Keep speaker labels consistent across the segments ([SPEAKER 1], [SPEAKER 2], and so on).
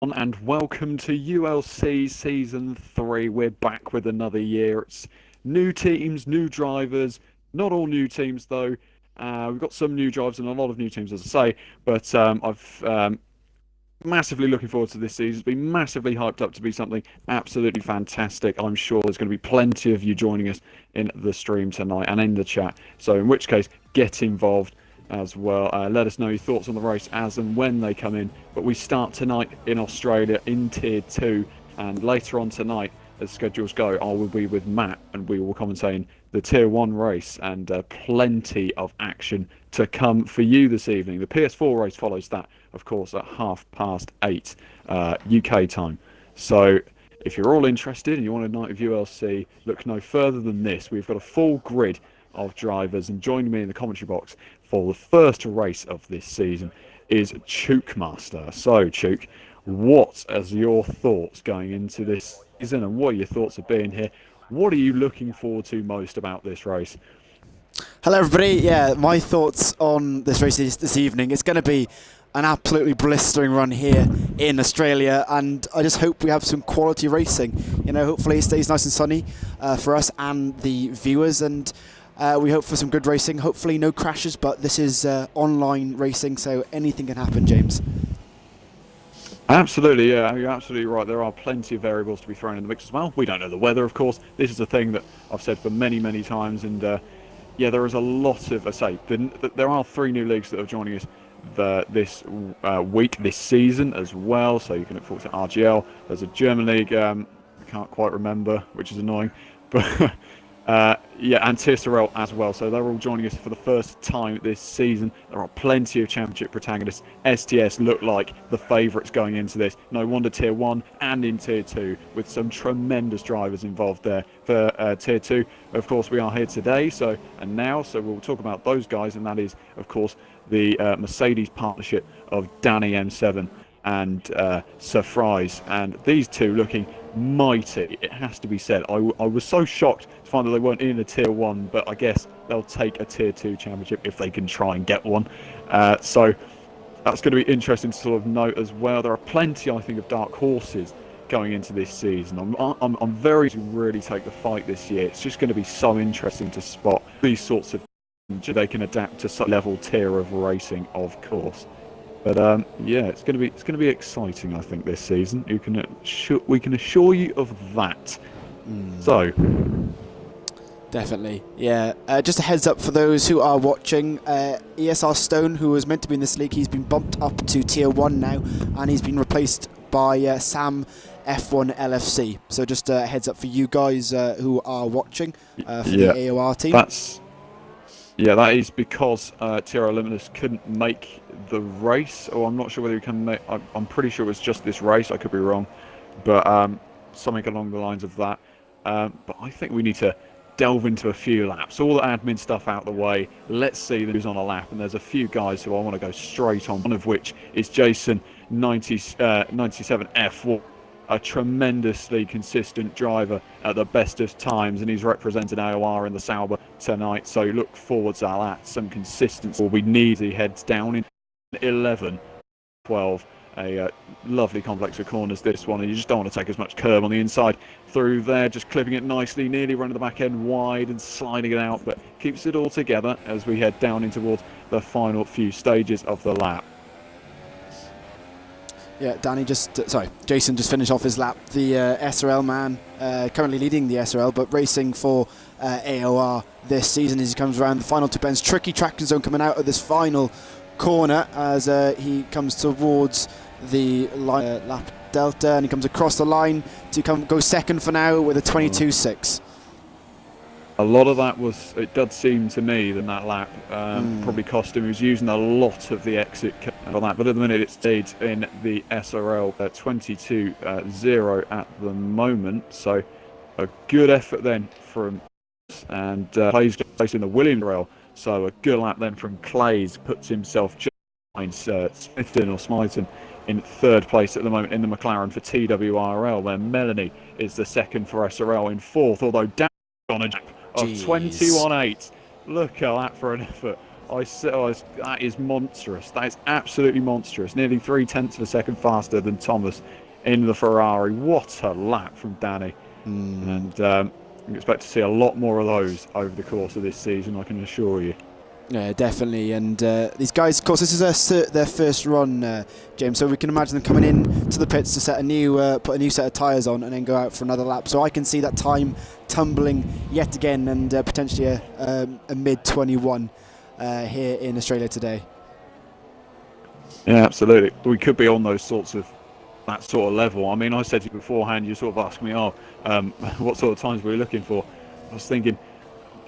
[SPEAKER 1] And welcome to ULC Season 3. We're back with another year. It's new teams, new drivers. Not all new teams, though. We've got some new drivers and a lot of new teams, as I say. But I've massively looking forward to this season. It's been massively hyped up to be something absolutely fantastic. I'm sure there's going to be plenty of you joining us in the stream tonight and in the chat. So in which case, get involved as well. Let us know your thoughts on the race as and when they come in. But we start tonight in Australia in Tier 2, and later on tonight, as schedules go, I will be with Matt and we will commentate the Tier 1 race, and plenty of action to come for you this evening. The PS4 race follows that, of course, at 8:30 UK time. So if you're all interested and you want a night of ULC, look no further than this. We've got a full grid of drivers, and joining me in the commentary box for the first race of this season is Chook Master. So Chook, what are your thoughts going into this season, and what are your thoughts of being here? What are you looking forward to most about this race?
[SPEAKER 2] Hello everybody, yeah, my thoughts on this race this evening. It's going to be an absolutely blistering run here in Australia, and I just hope we have some quality racing. You know, hopefully it stays nice and sunny for us and the viewers, and we hope for some good racing. Hopefully no crashes, but this is online racing, so anything can happen, James.
[SPEAKER 1] Absolutely, yeah, you're absolutely right. There are plenty of variables to be thrown in the mix as well. We don't know the weather, of course. This is a thing that I've said for many, many times, and yeah, there is a lot of, there are 3 new leagues that are joining us this week, this season as well. So you can look forward to RGL. There's a German league, I can't quite remember, which is annoying, but yeah, and TSRL as well. So they're all joining us for the first time this season. There are plenty of championship protagonists. STS look like the favourites going into this. No wonder Tier 1 and in Tier 2, with some tremendous drivers involved there. For Tier 2, of course, we are here today, so we'll talk about those guys, and that is, of course, the Mercedes partnership of Danny M7 and Sir Fries, and these two looking mighty, it has to be said. I was so shocked to find that they weren't in a Tier 1, but I guess they'll take a Tier 2 championship if they can try and get one. So that's going to be interesting to sort of note as well. There are plenty, I think, of dark horses going into this season. I'm very to really take the fight this year. It's just going to be so interesting to spot these sorts of they can adapt to such level tier of racing, of course. But yeah, it's going to be exciting, I think, this season. We can assure you of that. So,
[SPEAKER 2] Definitely, yeah. Just a heads up for those who are watching, ESR Stone, who was meant to be in this league, he's been bumped up to Tier 1 now, and he's been replaced by Sam F1 LFC. So just a heads up for you guys who are watching for the AOR team.
[SPEAKER 1] That is because TRL Limitless couldn't make the race, or I'm not sure whether you can make. I'm pretty sure it was just this race. I could be wrong, but something along the lines of that. But I think we need to delve into a few laps. All the admin stuff out the way. Let's see who's on a lap, and there's a few guys who I want to go straight on. One of which is Jason 97F. A tremendously consistent driver at the best of times, and he's represented AOR in the Sauber tonight, so look forward to that. Some consistency we need. He heads down in 11, 12, a lovely complex of corners this one, and you just don't want to take as much curb on the inside through there, just clipping it nicely, nearly running the back end wide and sliding it out, but keeps it all together as we head down in towards the final few stages of the lap.
[SPEAKER 2] Yeah, Jason just finished off his lap. The SRL man, currently leading the SRL, but racing for AOR this season as he comes around the final 2 bends. Tricky traction zone coming out of this final corner as he comes towards the lap delta, and he comes across the line to go second for now with a 22.6.
[SPEAKER 1] A lot of that was, it does seem to me, that lap probably cost him. He was using a lot of the exit for that, but at the minute it stayed in the SRL 22.0 at the moment. So a good effort then from, and Clay's placed in the Williams rail. So a good lap then from Clay's, puts himself just behind Smyton in 3rd place at the moment in the McLaren for TWRL, where Melanie is the 2nd for SRL in 4th, although down on a of 21.8. Look at that for an effort That is monstrous. That is absolutely monstrous. Nearly 0.3 of a second faster than Thomas in the Ferrari. What a lap from Danny. And we expect to see a lot more of those over the course of this season, I can assure you.
[SPEAKER 2] Yeah, definitely. And these guys, of course, this is their first run, James. So we can imagine them coming in to the pits to set put a new set of tyres on, and then go out for another lap. So I can see that time tumbling yet again, and potentially a mid 21 here in Australia today.
[SPEAKER 1] Yeah, absolutely. We could be on that sort of level. I mean, I said to you beforehand, you sort of asked me, what sort of times were you looking for? I was thinking,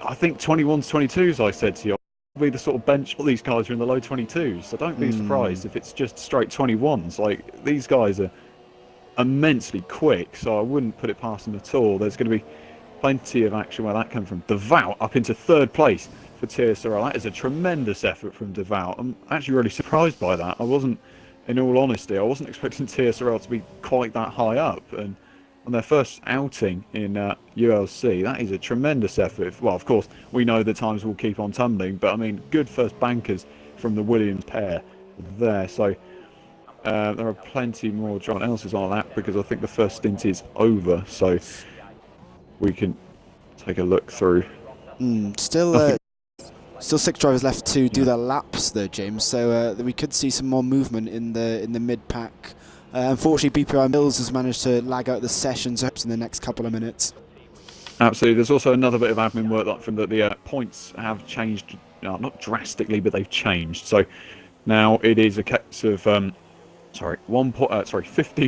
[SPEAKER 1] I think 21s, 22s, I said to you, be the sort of bench. All these guys are in the low 22s, so don't be surprised if it's just straight 21s. Like, these guys are immensely quick, so I wouldn't put it past them at all. There's going to be plenty of action where that comes from. Devout up into third place for TSRL. That is a tremendous effort from Devout. I'm actually really surprised by that. In all honesty, I wasn't expecting TSRL to be quite that high up, and on their first outing in ULC, that is a tremendous effort. Well, of course, we know the times will keep on tumbling, but I mean, good first bankers from the Williams pair there. So there are plenty more John Elses on that, because I think the first stint is over. So we can take a look through.
[SPEAKER 2] Still 6 drivers left to do their laps, though, James. So we could see some more movement in the mid pack. Unfortunately, BPI Mills has managed to lag out the sessions in the next couple of minutes.
[SPEAKER 1] Absolutely. There's also another bit of admin work from the points have changed, not drastically, but they've changed. So now it is a case of 15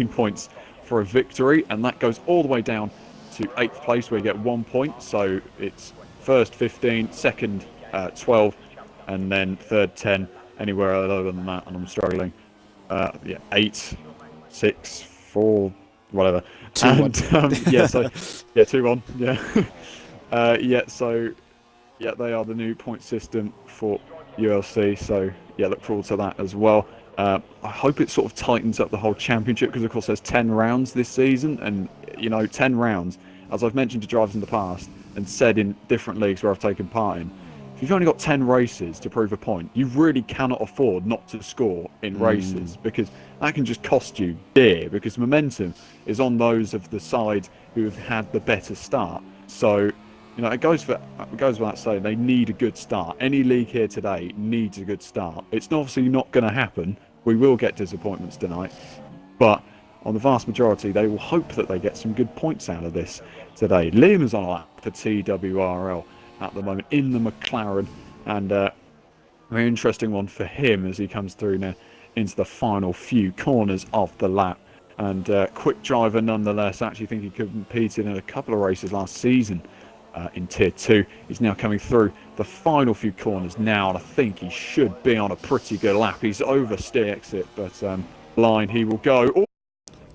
[SPEAKER 1] points for a victory, and that goes all the way down to 8th place, where you get 1 point. So it's first 15, second 12, and then third 10. Anywhere other than that, and I'm struggling. 8, 6, 4, whatever.
[SPEAKER 2] 2-1.
[SPEAKER 1] 2-1. They are the new point system for ULC. So look forward to that as well. I hope it sort of tightens up the whole championship, because of course there's 10 rounds this season, and 10 rounds, as I've mentioned to drivers in the past and said in different leagues where I've taken part in. If you've only got 10 races to prove a point, you really cannot afford not to score in races, because that can just cost you dear, because momentum is on those of the side who have had the better start. So, it goes without saying, they need a good start. Any league here today needs a good start. It's obviously not going to happen. We will get disappointments tonight, but on the vast majority, they will hope that they get some good points out of this today. Liam is on a lap for TWRL at the moment in the McLaren, and a very interesting one for him as he comes through now into the final few corners of the lap. And quick driver nonetheless. I actually think he competed in a couple of races last season in Tier 2. He's now coming through the final few corners now, and I think he should be on a pretty good lap. He's over steer exit, but line he will go. Oh,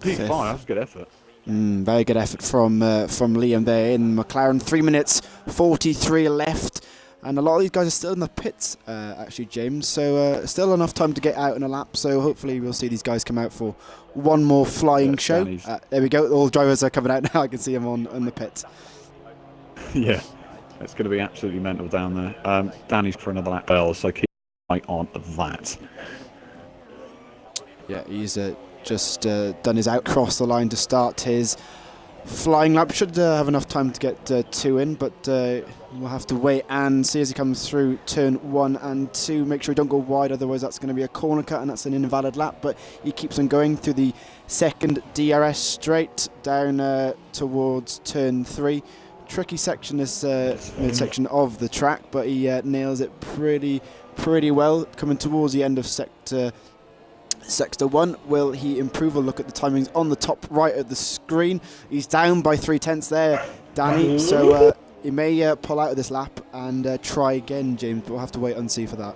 [SPEAKER 1] P5, that's a good effort.
[SPEAKER 2] Very good effort from Liam there in McLaren. 3 minutes 43 left, and a lot of these guys are still in the pits, actually, James. So still enough time to get out in a lap. So hopefully we'll see these guys come out for one more flying show. There we go. All the drivers are coming out now. I can see them on the pits.
[SPEAKER 1] Yeah, it's going to be absolutely mental down there. Danny's for another lap, so keep an eye on that.
[SPEAKER 2] Yeah, he's just done his out cross the line to start his flying lap. Should have enough time to get 2 in, but we'll have to wait and see as he comes through turn 1 and 2. Make sure he don't go wide, otherwise that's going to be a corner cut and that's an invalid lap. But he keeps on going through the second DRS straight down towards turn 3. Tricky section, this midsection of the track, but he nails it pretty well. Coming towards the end of sector 1, will he improve? A look at the timings on the top right of the screen. He's down by 3/10 there, Danny, so he may pull out of this lap and try again, James, but we'll have to wait and see for that.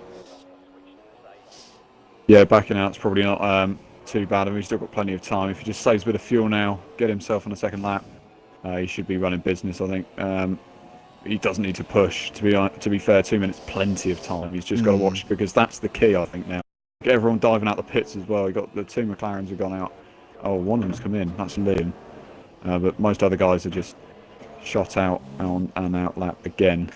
[SPEAKER 1] Yeah, backing out's probably not too bad. I mean, he's still got plenty of time. If he just saves a bit of fuel now, get himself on a second lap, he should be running business, I think. He doesn't need to push, to be fair. 2 minutes, plenty of time. He's just got to watch, because that's the key, I think, now. Get everyone diving out the pits as well. You got the 2 McLarens have gone out. Oh, one of them's come in. That's Liam. But most other guys are just shot out on an out lap again.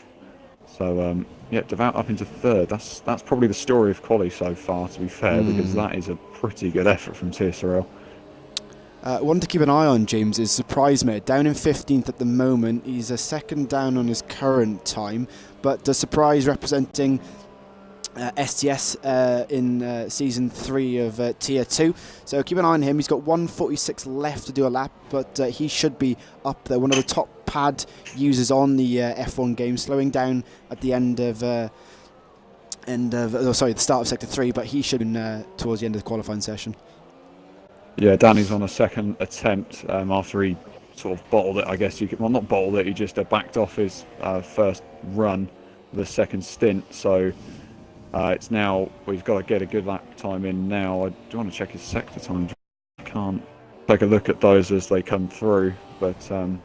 [SPEAKER 1] So yeah, Devout up into third. That's probably the story of quali so far, to be fair, because that is a pretty good effort from TSRL.
[SPEAKER 2] One to keep an eye on, James, is Surprise Mate. Down in 15th at the moment. He's a second down on his current time, but the Surprise representing STS in Season 3 of Tier 2. So keep an eye on him. He's got 1:46 left to do a lap, but he should be up there. One of the top pad users on the F1 game, slowing down at the end of... the start of Sector 3, but he should be towards the end of the qualifying session.
[SPEAKER 1] Yeah, Danny's on a second attempt after he sort of bottled it, I guess you could. Well, not bottled it, he just backed off his first run, the second stint. So it's now, we've got to get a good lap time in now. I do want to check his sector time. I can't take a look at those as they come through, but I'm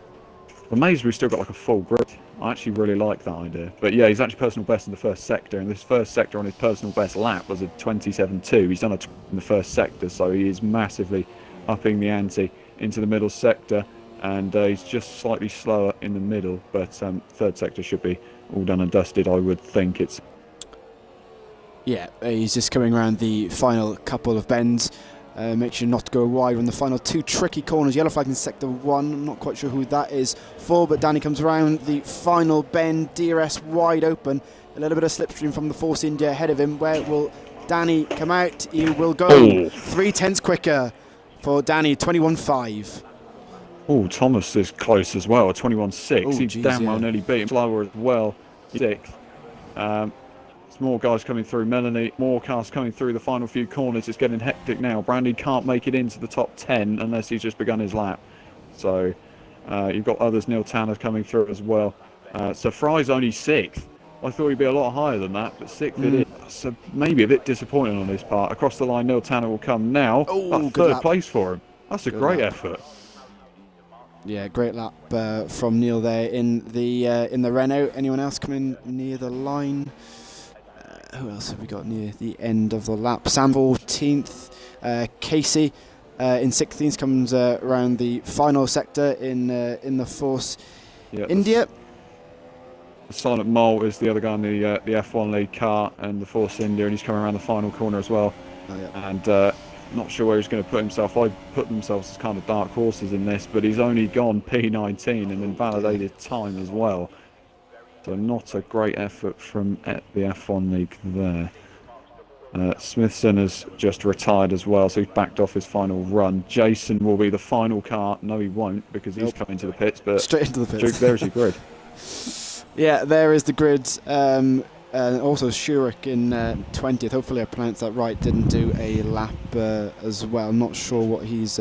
[SPEAKER 1] amazed we've still got like a full grid. I actually really like that idea. But yeah, he's actually personal best in the first sector, and this first sector on his personal best lap was a 27.2. He's done a in the first sector, so he is massively upping the ante into the middle sector, and he's just slightly slower in the middle, but third sector should be all done and dusted, I would think. It's
[SPEAKER 2] Yeah, he's just coming around the final couple of bends. Make sure not to go wide on the final two tricky corners. Yellow flag in sector 1. I'm not quite sure who that is for, but Danny comes around the final bend. DRS wide open. A little bit of slipstream from the Force India ahead of him. Where will Danny come out? He will go 3/10 quicker for Danny, 21.5.
[SPEAKER 1] Oh, Thomas is close as well, 21.6. He damn well nearly beat him. Slower as well, 6th. More guys coming through. Melanie, more cars coming through the final few corners. It's getting hectic now. Brandy can't make it into the top 10 unless he's just begun his lap. So you've got others. Neil Tanner coming through as well. So Fry's only 6th. I thought he'd be a lot higher than that, but 6th it is. So maybe a bit disappointing on his part. Across the line, Neil Tanner will come now. Third place for him. That's a great effort.
[SPEAKER 2] Yeah, great lap from Neil there in the Renault. Anyone else coming near the line? Who else have we got near the end of the lap? Sam 14th, Casey in 16th comes around the final sector in the Force India.
[SPEAKER 1] The Silent Mole is the other guy in the F1 lead car and the Force India, and he's coming around the final corner as well. And not sure where he's going to put himself. I put themselves as kind of dark horses in this, but he's only gone P19 and invalidated time as well. So not a great effort from the F1 League there. Smithson has just retired as well, so he's backed off his final run. Jason will be the final car. No, he won't, because he's coming to the pits. But
[SPEAKER 2] straight into the pits.
[SPEAKER 1] Duke, there's your grid.
[SPEAKER 2] Yeah, there is the grid. Also Shurik in 20th. Hopefully I pronounced that right. Didn't do a lap as well. I'm not sure what he's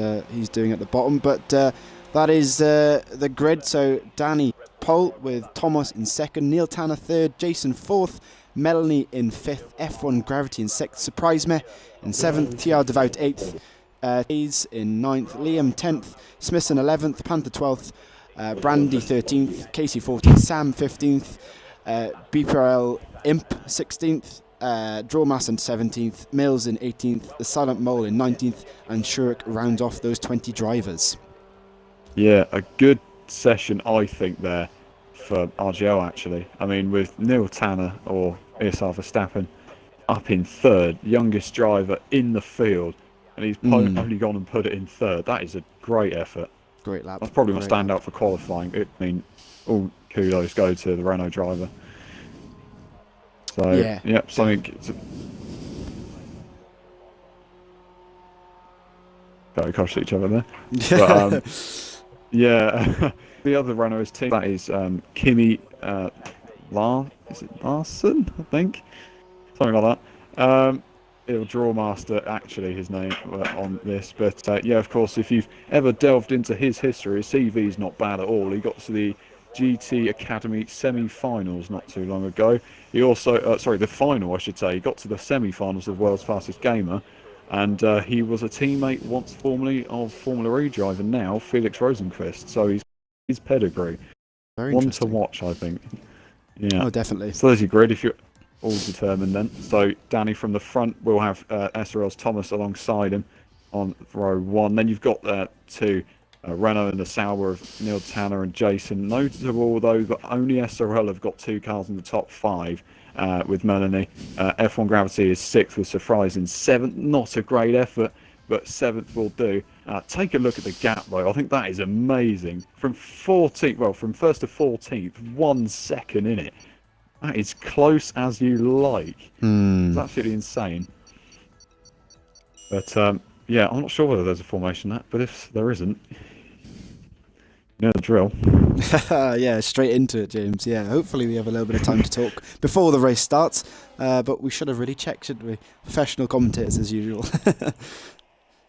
[SPEAKER 2] doing at the bottom, but that is the grid. So Danny pole with Thomas in 2nd, Neil Tanner 3rd, Jason 4th, Melanie in 5th, F1 Gravity in 6th, Surprise Me in 7th, TR Devout 8th, Hayes in 9th, Liam 10th, Smithson 11th, Panther 12th, Brandy 13th, Casey 14th, Sam 15th, BPRL Imp 16th, Drawmass in 17th, Mills in 18th, the Silent Mole in 19th, and Shurik rounds off those 20 drivers.
[SPEAKER 1] Yeah, a good session, I think, there for RGO actually. I mean, with Neil Tanner or ESR Verstappen up in 3rd, youngest driver in the field, and he's only gone and put it in 3rd. That is a great effort.
[SPEAKER 2] Great lap.
[SPEAKER 1] That's probably my standout for qualifying. I mean, all kudos go to the Renault driver. So yeah, something. Got across each other there. But, yeah, the other Renault's team, that is Kimi Larson, I think? Something like that. It'll Drawmaster, actually, his name on this. But yeah, of course, if you've ever delved into his history, his CV's not bad at all. He got to the GT Academy semi-finals not too long ago. He also, the final, I should say. He got to the semi-finals of World's Fastest Gamer. And he was a teammate once formerly of Formula E driver, now Felix Rosenqvist. So he's his pedigree.
[SPEAKER 2] Very
[SPEAKER 1] one to watch, I think. Yeah.
[SPEAKER 2] Oh, definitely.
[SPEAKER 1] So there's your grid if you're all determined then. So Danny from the front will have SRL's Thomas alongside him on row 1. Then you've got 2 Renault and the Sauber of Neil Tanner and Jason. Notable though that only SRL have got 2 cars in the top 5 with Melanie. F1 Gravity is 6th with Surprise in 7th. Not a great effort, but 7th will do. Take a look at the gap though. I think that is amazing. From 14th, well, from 1st to 14th, 1 second in it. That is close as you like. It's absolutely insane. But yeah, I'm not sure whether there's a formation that, but if there isn't, you know the drill.
[SPEAKER 2] Yeah, straight into it, James. Yeah, hopefully we have a little bit of time to talk before the race starts. But we should have really checked, shouldn't we? Professional commentators as usual.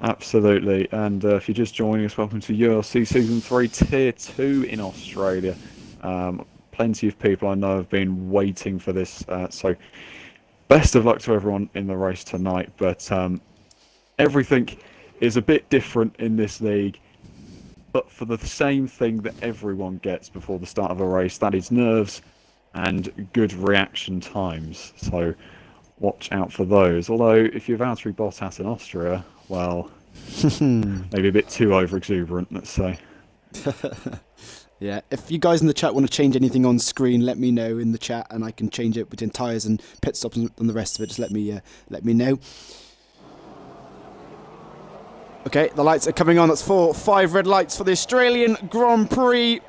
[SPEAKER 1] Absolutely. And if you're just joining us, welcome to ULC Season 3, Tier 2 in Australia. Plenty of people I know have been waiting for this. So best of luck to everyone in the race tonight. But everything is a bit different in this league, but for the same thing that everyone gets before the start of a race, that is nerves and good reaction times. So watch out for those. Although if you're Valtteri Bottas in Austria, well, maybe a bit too over-exuberant, let's say.
[SPEAKER 2] Yeah, if you guys in the chat want to change anything on screen, let me know in the chat, and I can change it between tyres and pit stops and the rest of it. Just let me know. Okay, the lights are coming on. That's 5 red lights for the Australian Grand Prix.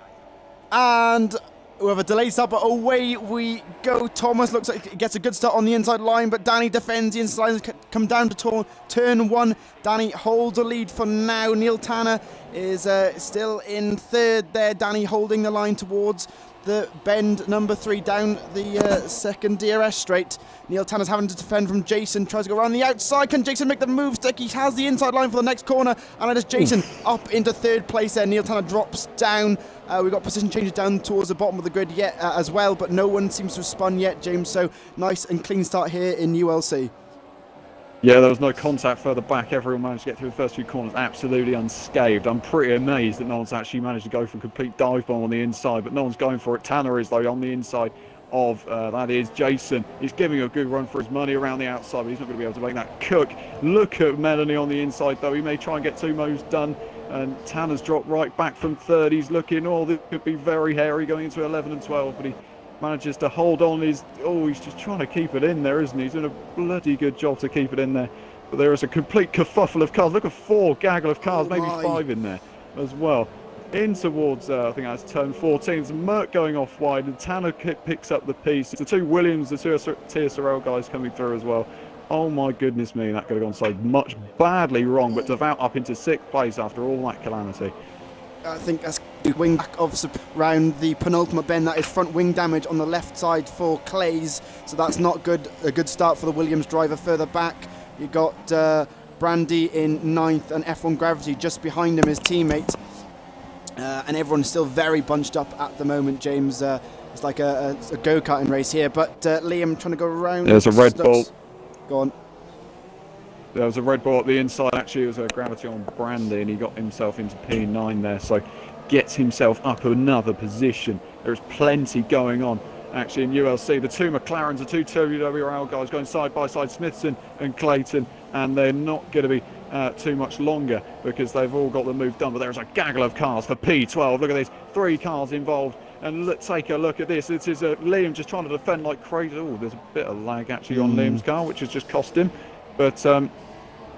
[SPEAKER 2] And we have a delayed start, but away we go. Thomas looks like he gets a good start on the inside line, but Danny defends the inside line. Come down to turn 1. Danny holds a lead for now. Neil Tanner is still in 3rd there. Danny holding the line towards the bend number 3 down the second DRS straight. Neil Tanner's having to defend from Jason. Tries to go around the outside. Can Jason make the move stick? He has the inside line for the next corner. And it is Jason up into 3rd place there. Neil Tanner drops down. We've got position changes down towards the bottom of the grid yet as well, but no one seems to have spun yet, James. So nice and clean start here in ULC.
[SPEAKER 1] Yeah, there was no contact further back. Everyone managed to get through the first 2 corners absolutely unscathed. I'm pretty amazed that no one's actually managed to go for a complete dive bomb on the inside, but no one's going for it. Tanner is, though, on the inside of, that is Jason. He's giving a good run for his money around the outside, but he's not going to be able to make that cook. Look at Melanie on the inside, though. He may try and get 2 moves done, and Tanner's dropped right back from 3rd. He's looking, this could be very hairy going into 11 and 12, but he manages to hold on. He's just trying to keep it in there, isn't he? He's doing a bloody good job to keep it in there. But there is a complete kerfuffle of cars. Look at 4 gaggle of cars, maybe 5 in there as well. In towards, I think that's turn 14. There's Merck going off wide, and Tanner picks up the piece. The 2 Williams, the 2 TSRL guys coming through as well. Oh my goodness me, that could have gone so much badly wrong, but Devout up into 6th place after all that calamity.
[SPEAKER 2] I think that's the wing back of around the penultimate bend. That is front wing damage on the left side for Clays, so that's not good. A good start for the Williams driver. Further back, you got Brandy in 9th and F1 Gravity just behind him, his teammate. And everyone's still very bunched up at the moment, James. It's like a go-karting race here, but Liam trying to go around.
[SPEAKER 1] There's a Red Bull.
[SPEAKER 2] Go on.
[SPEAKER 1] There was a Red Bull at the inside. Actually, it was a Gravity on Brandy, and he got himself into P9 there, so gets himself up another position. There's plenty going on actually in ULC. The 2 McLarens, the 2 WRL guys going side by side, Smithson and Clayton, and they're not going to be too much longer because they've all got the move done. But there's a gaggle of cars for P12. Look at this, 3 cars involved. And let's take a look at this. This is Liam just trying to defend like crazy. Oh, there's a bit of lag actually on Liam's car, which has just cost him. But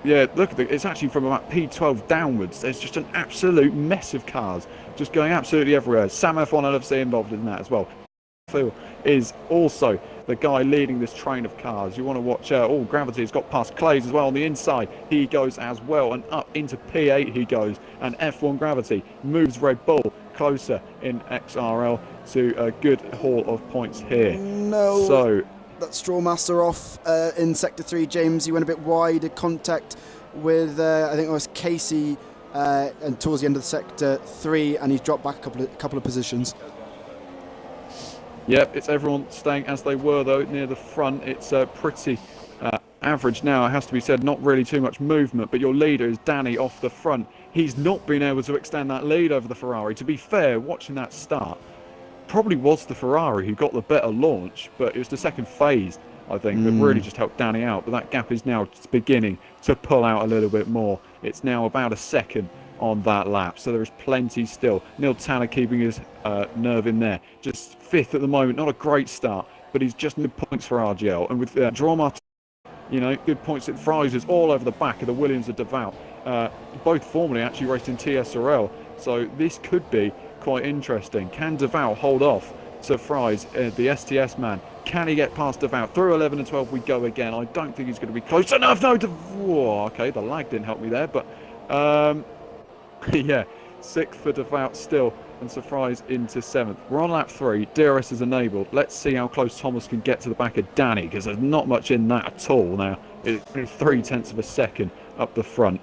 [SPEAKER 1] yeah, look at it's actually from about P12 downwards. There's just an absolute mess of cars just going absolutely everywhere. Sam F1 LFC involved in that as well. Phil is also the guy leading this train of cars. You want to watch Gravity's got past Clays as well on the inside. He goes as well, and up into P8 he goes. And F1 Gravity moves Red Bull closer in XRL to a good haul of points here.
[SPEAKER 2] No.
[SPEAKER 1] So
[SPEAKER 2] that Strawmaster off in Sector 3, James. He went a bit wide in contact with, I think it was Casey, and towards the end of the Sector 3, and he's dropped back a couple of positions.
[SPEAKER 1] Yep, it's everyone staying as they were, though, near the front. It's pretty average now, it has to be said. Not really too much movement, but your leader is Danny off the front. He's not been able to extend that lead over the Ferrari. To be fair, watching that start, probably was the Ferrari who got the better launch, but it was the second phase, I think, that really just helped Danny out. But that gap is now beginning to pull out a little bit more. It's now about a second on that lap. So there is plenty still. Neil Tanner keeping his nerve in there. Just 5th at the moment. Not a great start, but he's just mid points for RGL. And with Dromart, you know, good points at Fries's all over the back of the Williams of Devout. Both formerly actually raced in TSRL. So this could be quite interesting. Can Devout hold off to Fries, the STS man? Can he get past Devout? Through 11 and 12 we go again. I don't think he's going to be close enough. No, whoa, okay, the lag didn't help me there, but yeah, 6th for Devout still, and Sir Fries into 7th. We're on lap 3. DRS is enabled. Let's see how close Thomas can get to the back of Danny, because there's not much in that at all now. It's 3/10 of a second up the front.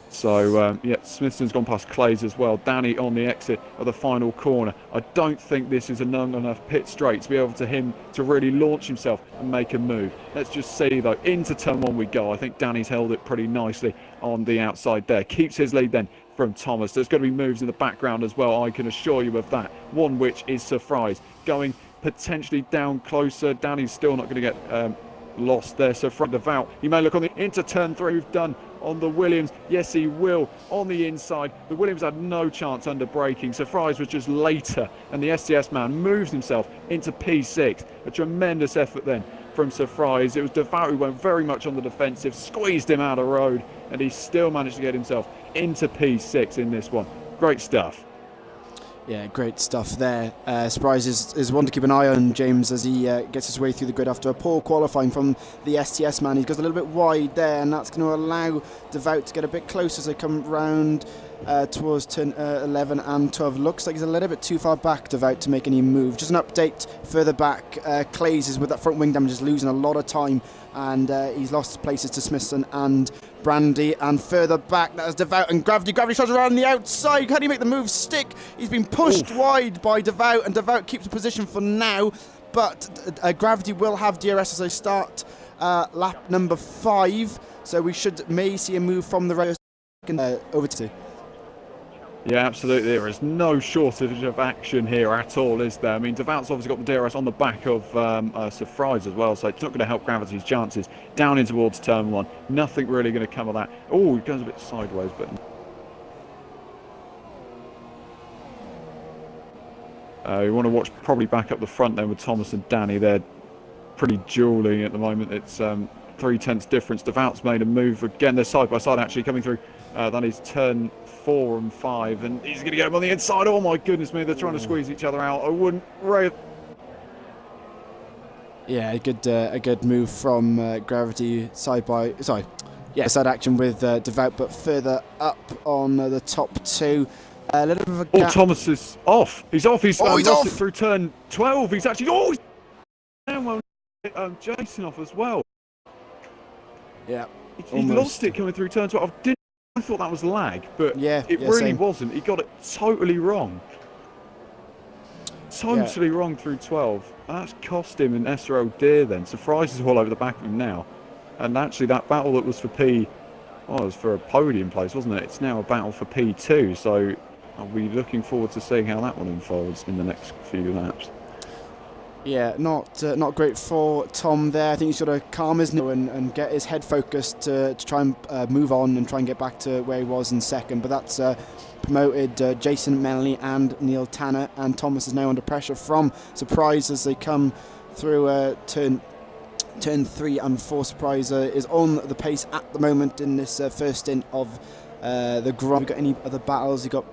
[SPEAKER 1] So, yeah, Smithson's gone past Clays as well. Danny on the exit of the final corner. I don't think this is a long enough pit straight to be able to him to really launch himself and make a move. Let's just see, though. Into turn 1 we go. I think Danny's held it pretty nicely on the outside there. Keeps his lead then from Thomas. There's going to be moves in the background as well, I can assure you of that. One which is Sir Fries going potentially down closer. Danny's still not going to get lost there. So front Devout, he may look on the into turn 3. We've done on the Williams. Yes, he will on the inside. The Williams had no chance under braking. So Fries was just later, and the STS man moves himself into P6. A tremendous effort then from Sir Fries. It was Devout who went very much on the defensive, squeezed him out of road, and he still managed to get himself into P6 in this one. Great stuff.
[SPEAKER 2] Yeah, great stuff there. Surprise is one to keep an eye on, James, as he gets his way through the grid after a poor qualifying from the STS man. He goes a little bit wide there, and that's going to allow Devout to get a bit closer as they come round towards turn 11 and 12. Looks like he's a little bit too far back, Devout, to make any move. Just an update further back. Clays is with that front wing damage, is losing a lot of time, and he's lost places to Smithson and Brandy. And further back, that is Devout and Gravity. Gravity shots around the outside. Can he make the move stick? He's been pushed wide by Devout, and Devout keeps the position for now. But Gravity will have DRS as they start lap number 5. So we may see a move from the race over to.
[SPEAKER 1] Yeah, absolutely. There is no shortage of action here at all, is there? I mean, Devout's obviously got the DRS on the back of Sir Fries as well, so it's not going to help Gravity's chances. Down in towards turn 1. Nothing really going to come of that. Oh, he goes a bit sideways, but... we want to watch probably back up the front then with Thomas and Danny. They're pretty dueling at the moment. It's 3/10 difference. Devout's made a move again. They're side by side actually coming through. That is turn 4 and 5, and he's going to get him on the inside. Oh my goodness me, they're trying to squeeze each other out. I wouldn't.
[SPEAKER 2] Yeah, a good move from Gravity side action with Devout, but further up on the top 2. A little bit of a gap.
[SPEAKER 1] Thomas is off. He's off. He's
[SPEAKER 2] off.
[SPEAKER 1] It through turn 12. He's actually Jason off as well.
[SPEAKER 2] Yeah,
[SPEAKER 1] he lost it coming through turn 12. I thought that was lag, but it really
[SPEAKER 2] same.
[SPEAKER 1] wasn't. He got it totally wrong. Wrong through 12. That's cost him an SRO dear then. So Fries is all over the back of him now. And actually that battle that was for it was for a podium place, wasn't it? It's now a battle for P2. So I'll be looking forward to seeing how that one unfolds in the next few laps.
[SPEAKER 2] Yeah, not great for Tom there. I think he's got to calm his nerve and get his head focused to try and move on and try and get back to where he was in second. But that's promoted Jason Melanie and Neil Tanner, and Thomas is now under pressure from Surprise as they come through turn 3 and 4. Surprise is on the pace at the moment in this first stint of the Grand. We've got any other battles? You've got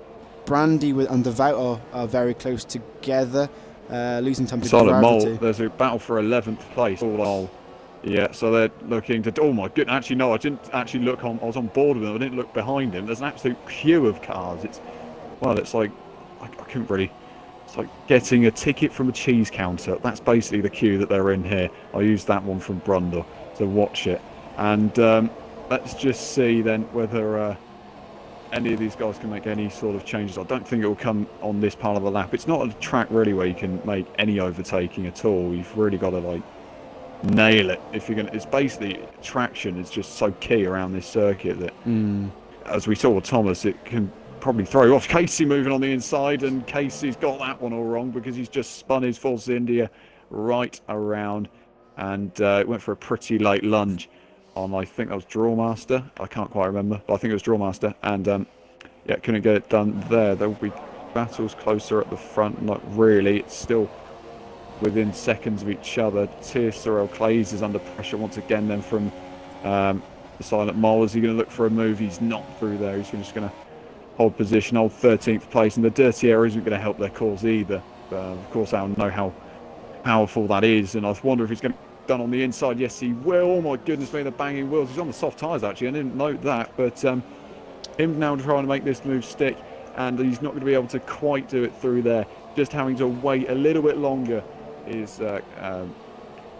[SPEAKER 2] Brandy and Devout are very close together. Losing time to
[SPEAKER 1] Solid
[SPEAKER 2] Gravity.
[SPEAKER 1] Mole. There's a battle for 11th place. Yeah, so they're looking to... Oh my goodness, actually no, I didn't actually look on... I was on board with him, I didn't look behind him. There's an absolute queue of cars. It's like... I couldn't really... It's like getting a ticket from a cheese counter. That's basically the queue that they're in here. I used that one from Brundle to watch it. And let's just see then whether... any of these guys can make any sort of changes. I don't think it will come on this part of the lap. It's not a track really where you can make any overtaking at all. You've really got to like nail it if you're going to. It's basically traction is just so key around this circuit that as we saw with Thomas, it can probably throw off Casey moving on the inside, and Casey's got that one all wrong because he's just spun his Force India right around and went for a pretty late lunge on, I think that was Drawmaster. I can't quite remember, but I think it was Drawmaster. And Yeah, couldn't get it done there. There will be battles closer at the front. Not really. It's still within seconds of each other. Sorel Clays is under pressure once again then from the Silent Mole. Is he going to look for a move? He's not through there. He's just going to hold position, hold 13th place. And the dirty air isn't going to help their cause either. Of course, I know how powerful that is. And I wonder if he's going to be done on the inside. Yes, he will. Oh my goodness me, the banging wheels. He's on the soft tyres actually. I didn't note that. But him now trying to make this move stick. And he's not going to be able to quite do it through there. Just having to wait a little bit longer is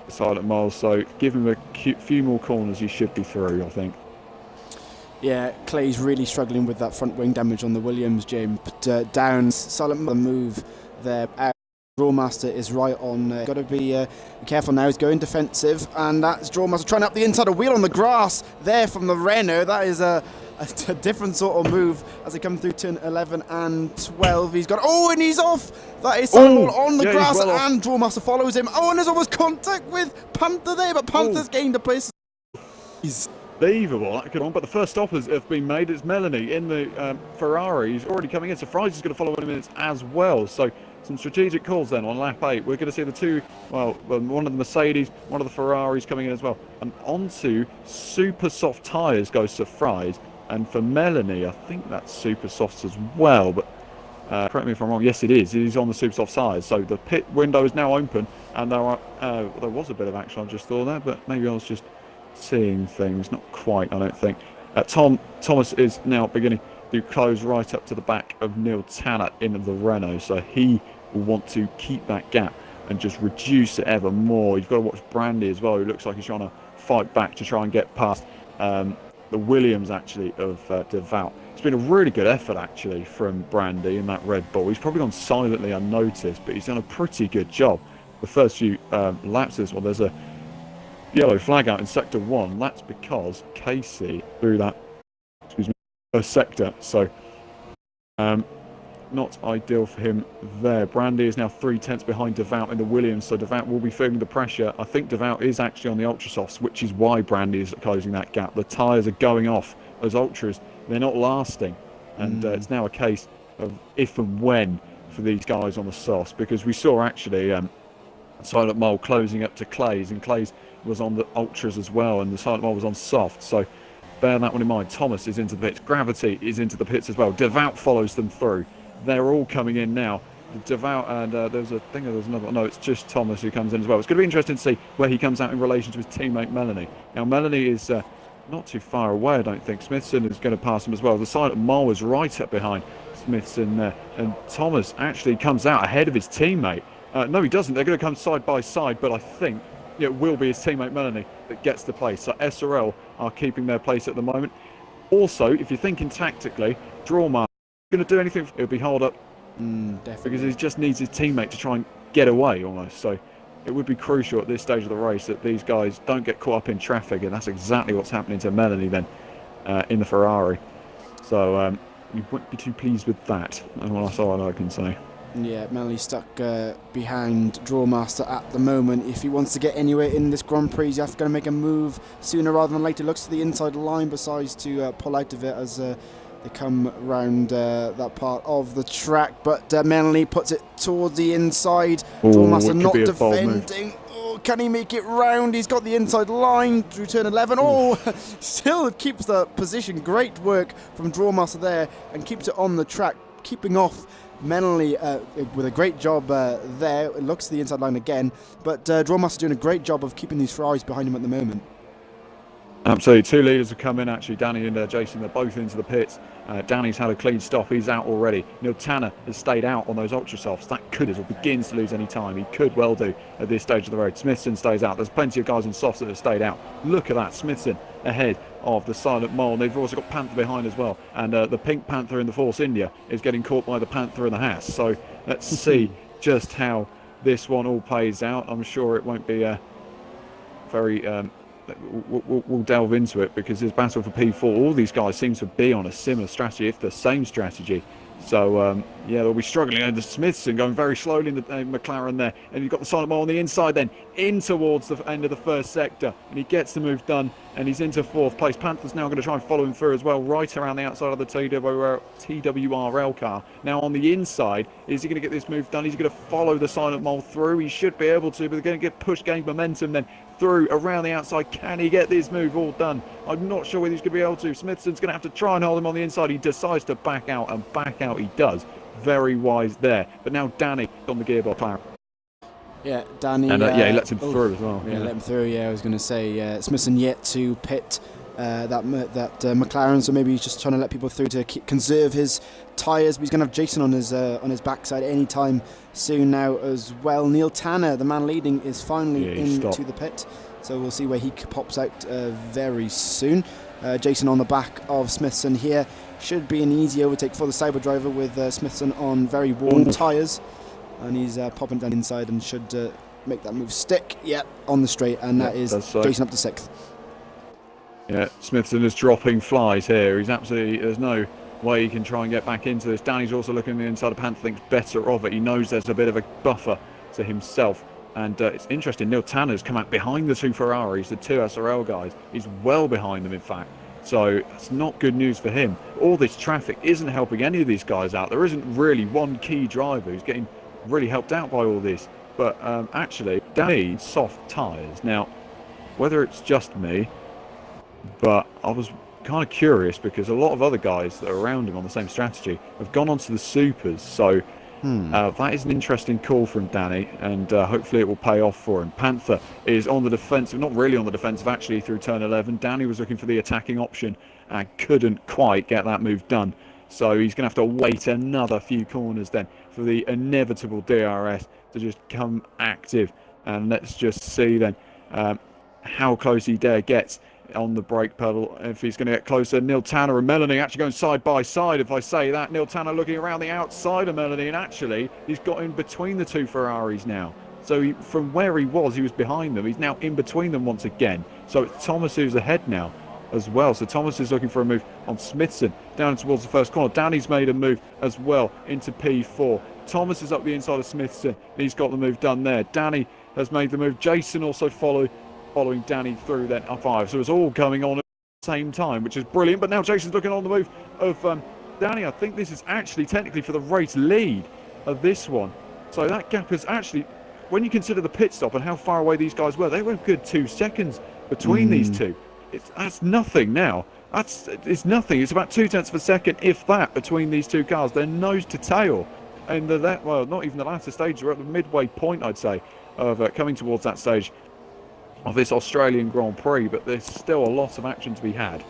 [SPEAKER 1] Silent Miles, so give him a few more corners, he should be through, I think.
[SPEAKER 2] Yeah, Clay's really struggling with that front wing damage on the Williams, James. But down, Silent Miles move there. Drawmaster is right on. Got to be careful now. He's going defensive, and that's Drawmaster trying up the inside, a wheel on the grass there from the Renault. That is a different sort of move as they come through turn 11 and 12. He's got, and he's off. That is Silent Miles on the grass, and Drawmaster follows him. And there's almost contact with Panther there, but Panther's gained a place. He's
[SPEAKER 1] unbelievable that could on, but the first stop have been made. It's Melanie in the Ferrari. He's already coming in, so Fries is going to follow in minutes as well. So some strategic calls then on lap 8. We're going to see the two, one of the Mercedes, one of the Ferraris coming in as well. And onto super soft tyres goes to Fries. And for Melanie, I think that's super softs as well. But correct me if I'm wrong. Yes, it is. It is on the super soft side. So the pit window is now open. And there was a bit of action I just saw there. But maybe I was just seeing things. Not quite, I don't think. Thomas is now beginning to close right up to the back of Neil Tanner in the Renault. So he will want to keep that gap and just reduce it ever more. You've got to watch Brandy as well, who looks like he's trying to fight back to try and get past the Williams actually of Devout. It's been a really good effort actually from Brandy in that Red Bull. He's probably gone silently unnoticed, but he's done a pretty good job. The first few laps of this one, there's a yellow flag out in sector 1. That's because Casey threw that sector, so not ideal for him there. Brandy is now 3/10 behind Devout in the Williams, so Devout will be feeling the pressure. I think Devout is actually on the Ultra Softs, which is why Brandy is closing that gap. The tyres are going off. Those Ultras, they're not lasting, and it's now a case of if and when for these guys on the softs, because we saw actually Silent Mole closing up to Clays, and Clays was on the Ultras as well, and the Silent Mole was on soft, so bear that one in mind. Thomas is into the pits. Gravity is into the pits as well. Devout follows them through. They're all coming in now. Devout and there's another. No, it's just Thomas who comes in as well. It's going to be interesting to see where he comes out in relation to his teammate Melanie. Now Melanie is not too far away, I don't think. Smithson is going to pass him as well. The Silent Mole is right up behind Smithson there, and Thomas actually comes out ahead of his teammate. No, he doesn't. They're going to come side by side, but I think it will be his teammate Melanie that gets the place. So SRL are keeping their place at the moment. Also, if you're thinking tactically, Drawmaster going to do anything, it'll be hard up because he just needs his teammate to try and get away almost. So it would be crucial at this stage of the race that these guys don't get caught up in traffic, and that's exactly what's happening to Melanie then in the Ferrari. So you wouldn't be too pleased with that, and that's all I can say.
[SPEAKER 2] Yeah, Melanie stuck behind Drawmaster at the moment. If he wants to get anywhere in this Grand Prix, you have to make a move sooner rather than later. Looks to the inside line, besides to pull out of it as they come round that part of the track. But Melanie puts it towards the inside. Drawmaster not defending. Can he make it round? He's got the inside line through turn 11. Still keeps the position. Great work from Drawmaster there, and keeps it on the track, keeping off Melanie with a great job there. It looks to the inside line again, but Drawmaster doing a great job of keeping these Ferraris behind him at the moment.
[SPEAKER 1] Absolutely. Two leaders have come in actually. Danny and Jason, they're both into the pits. Danny's had a clean stop. He's out already. Neil Tanner has stayed out on those Ultra Softs. That could, as he begins to lose any time. He could well do at this stage of the road. Smithson stays out. There's plenty of guys on softs that have stayed out. Look at that. Smithson ahead of the Silent Mole. They've also got Panther behind as well. And the Pink Panther in the Force India is getting caught by the Panther in the Haas. So let's see just how this one all plays out. I'm sure it won't be very... We'll delve into it, because this battle for P4, all these guys seem to be on a similar strategy, if the same strategy, So, yeah, they'll be struggling. And the Smithson going very slowly in the McLaren there. And you've got the silent mole on the inside then, in towards the end of the first sector. And he gets the move done, and he's into 4th place. Panther's now going to try and follow him through as well, right around the outside of the TWRL car. Now on the inside, is he going to get this move done? He's going to follow the silent mole through. He should be able to, but they're going to get pushed, gain momentum then through around the outside. Can he get this move all done? I'm not sure whether he's going to be able to. Smithson's going to have to try and hold him on the inside. He decides to back out, and back out he does. Very wise there. But now Danny on the gearbox. McLaren.
[SPEAKER 2] Yeah, Danny.
[SPEAKER 1] And he lets him through as well.
[SPEAKER 2] Yeah, let him through. Yeah, I was going to say Smithson yet to pit that McLaren, so maybe he's just trying to let people through to conserve his tyres. But he's going to have Jason on his backside anytime soon now as well. Neil Tanner, the man leading, is finally into the pit, so we'll see where he pops out very soon. Jason on the back of Smithson here. Should be an easy overtake for the Cyber driver with Smithson on very worn tyres, and he's popping down inside and should make that move stick. Yeah, on the straight, and that is Jason up to 6th.
[SPEAKER 1] Yeah, Smithson is dropping flies here. He's absolutely, there's no way he can try and get back into this. Danny's also looking at the inside of Panther, thinks better of it. He knows there's a bit of a buffer to himself. And it's interesting, Neil Tanner's come out behind the 2 Ferraris, the 2 SRL guys. He's well behind them, in fact. So it's not good news for him. All this traffic isn't helping any of these guys out. There isn't really one key driver who's getting really helped out by all this. But actually, Danny needs soft tyres. Now, whether it's just me, but I was kind of curious because a lot of other guys that are around him on the same strategy have gone on to the supers. So that is an interesting call from Danny, and hopefully it will pay off for him. Panther is on the defensive, not really on the defensive actually, through turn 11. Danny was looking for the attacking option and couldn't quite get that move done. So he's going to have to wait another few corners then for the inevitable DRS to just come active. And let's just see then how close he gets on the brake pedal, if he's going to get closer. Neil Tanner and Melanie actually going side by side, if I say that. Neil Tanner looking around the outside of Melanie, and actually he's got in between the 2 Ferraris now. So from where he was behind them. He's now in between them once again. So it's Thomas who's ahead now as well. So Thomas is looking for a move on Smithson down towards the first corner. Danny's made a move as well into P4. Thomas is up the inside of Smithson. He's got the move done there. Danny has made the move. Jason also following Danny through then up 5. So it's all coming on at the same time, which is brilliant. But now Jason's looking on the move of Danny. I think this is actually technically for the race lead of this one. So that gap is actually, when you consider the pit stop and how far away these guys were, they were a good 2 seconds between these two. That's nothing now. It's nothing. It's about 0.2 of a second, if that, between these 2 cars. They're nose to tail. And well, not even the latter stage. We're at the midway point, I'd say, of coming towards that stage of this Australian Grand Prix, but there's still a lot of action to be had.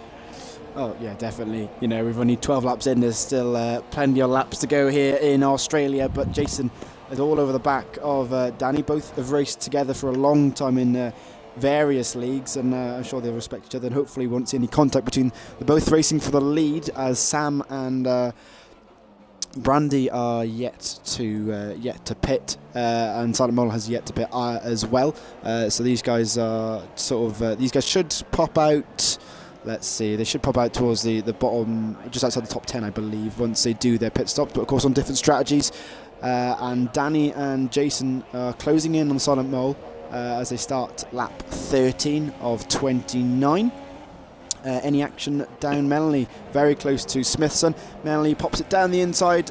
[SPEAKER 2] Oh yeah, definitely. You know, we've only 12 laps in. There's still plenty of laps to go here in Australia, but Jason is all over the back of Danny. Both have raced together for a long time in various leagues, and I'm sure they'll respect each other, and hopefully won't see any contact between them both racing for the lead, as Sam and Brandy are yet to pit, and Silent Mole has yet to pit as well. So these guys are these guys should pop out. Let's see, they should pop out towards the bottom, just outside the top 10, I believe, once they do their pit stops. But of course, on different strategies. And Danny and Jason are closing in on Silent Mole as they start lap 13 of 29. Any action down Melanie, very close to Smithson. Melanie pops it down the inside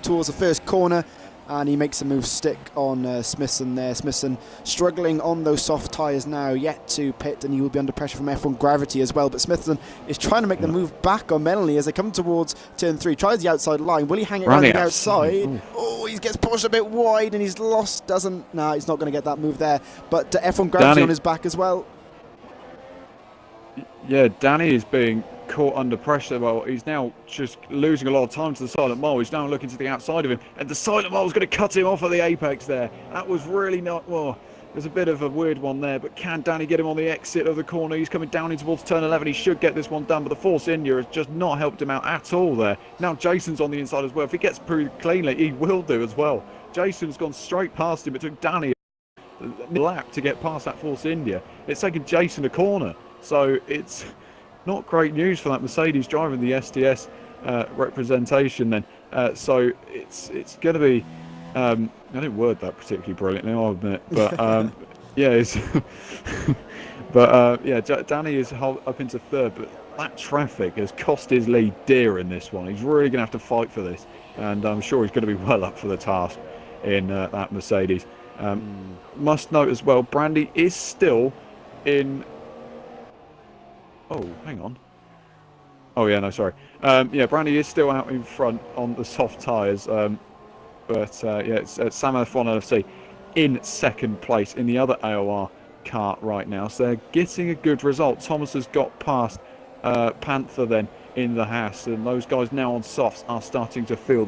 [SPEAKER 2] towards the first corner, and he makes a move stick on Smithson there. Smithson struggling on those soft tyres now, yet to pit, and he will be under pressure from F1 Gravity as well. But Smithson is trying to make the move back on Melanie as they come towards turn 3. Tries the outside line. Will he hang it around the outside? Ooh. Oh, he gets pushed a bit wide and he's lost. He's not going to get that move there. But F1 Gravity on his back as well.
[SPEAKER 1] Yeah, Danny is being caught under pressure. Well, he's now just losing a lot of time to the Silent Mole. He's now looking to the outside of him, and the Silent Mole's going to cut him off at the apex there. That was really not, well, there's a bit of a weird one there, but can Danny get him on the exit of the corner? He's coming down in towards turn 11. He should get this one done, but the Force India has just not helped him out at all there. Now Jason's on the inside as well. If he gets through cleanly, he will do as well. Jason's gone straight past him. It took Danny a lap to get past that Force India. It's taken Jason a corner. So it's not great news for that Mercedes driver in the SDS representation then. So it's going to be. I didn't word that particularly brilliantly, I'll admit, but yeah, it's but yeah, Danny is up into third, but that traffic has cost his lead dear in this one. He's really going to have to fight for this, and I'm sure he's going to be well up for the task in that Mercedes. Must note as well, Brandy is still in. Oh, hang on. Oh yeah, no, sorry. Yeah, Brandy is still out in front on the soft tyres. But yeah, it's Sam F1 LFC in second place in the other AOR kart right now. So they're getting a good result. Thomas has got past Panther then in the Haas, and those guys now on softs are starting to feel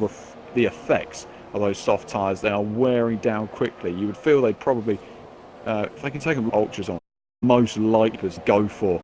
[SPEAKER 1] the effects of those soft tyres. They are wearing down quickly. You would feel they'd probably, if they can take them ultras on, most likely to go for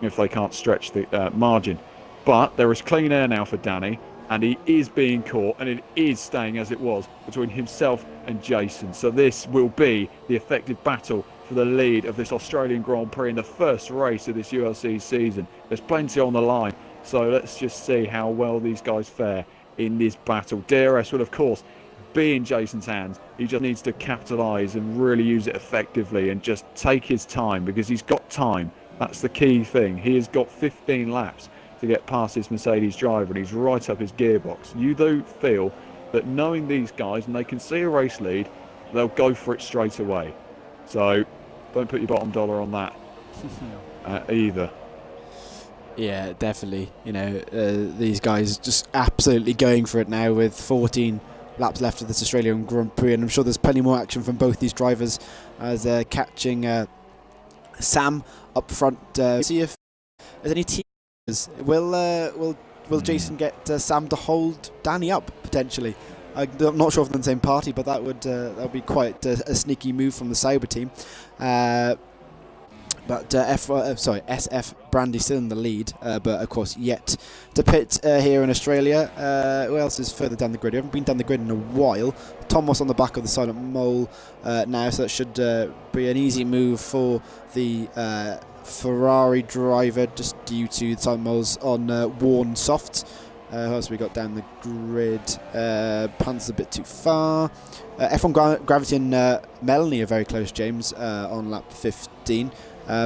[SPEAKER 1] if they can't stretch the margin. But there is clean air now for Danny, and he is being caught, and it is staying as it was between himself and Jason. So this will be the effective battle for the lead of this Australian Grand Prix in the first race of this ULC season. There's plenty on the line, so let's just see how well these guys fare in this battle. DRS will, of course, be in Jason's hands. He just needs to capitalise and really use it effectively and just take his time, because he's got time. That's the key thing. He has got 15 laps to get past his Mercedes driver, and he's right up his gearbox. You do feel that knowing these guys, and they can see a race lead, they'll go for it straight away. So don't put your bottom dollar on that either.
[SPEAKER 2] Yeah, definitely. You know, these guys just absolutely going for it now with 14 laps left of this Australian Grand Prix, and I'm sure there's plenty more action from both these drivers as they're catching Sam up front. See if there's any teams. Will Jason get Sam to hold Danny up potentially? I'm not sure if they're in the same party, but that would be quite a sneaky move from the Sauber team. But SF Brandy still in the lead, but of course yet to pit here in Australia. Who else is further down the grid? We haven't been down the grid in a while. Thomas on the back of the Silent Mole now, so that should be an easy move for the Ferrari driver, just due to the Silent Mole's on worn softs. Who else we got down the grid? Pan's a bit too far. F1 Gravity and Melanie are very close, James, on lap 15.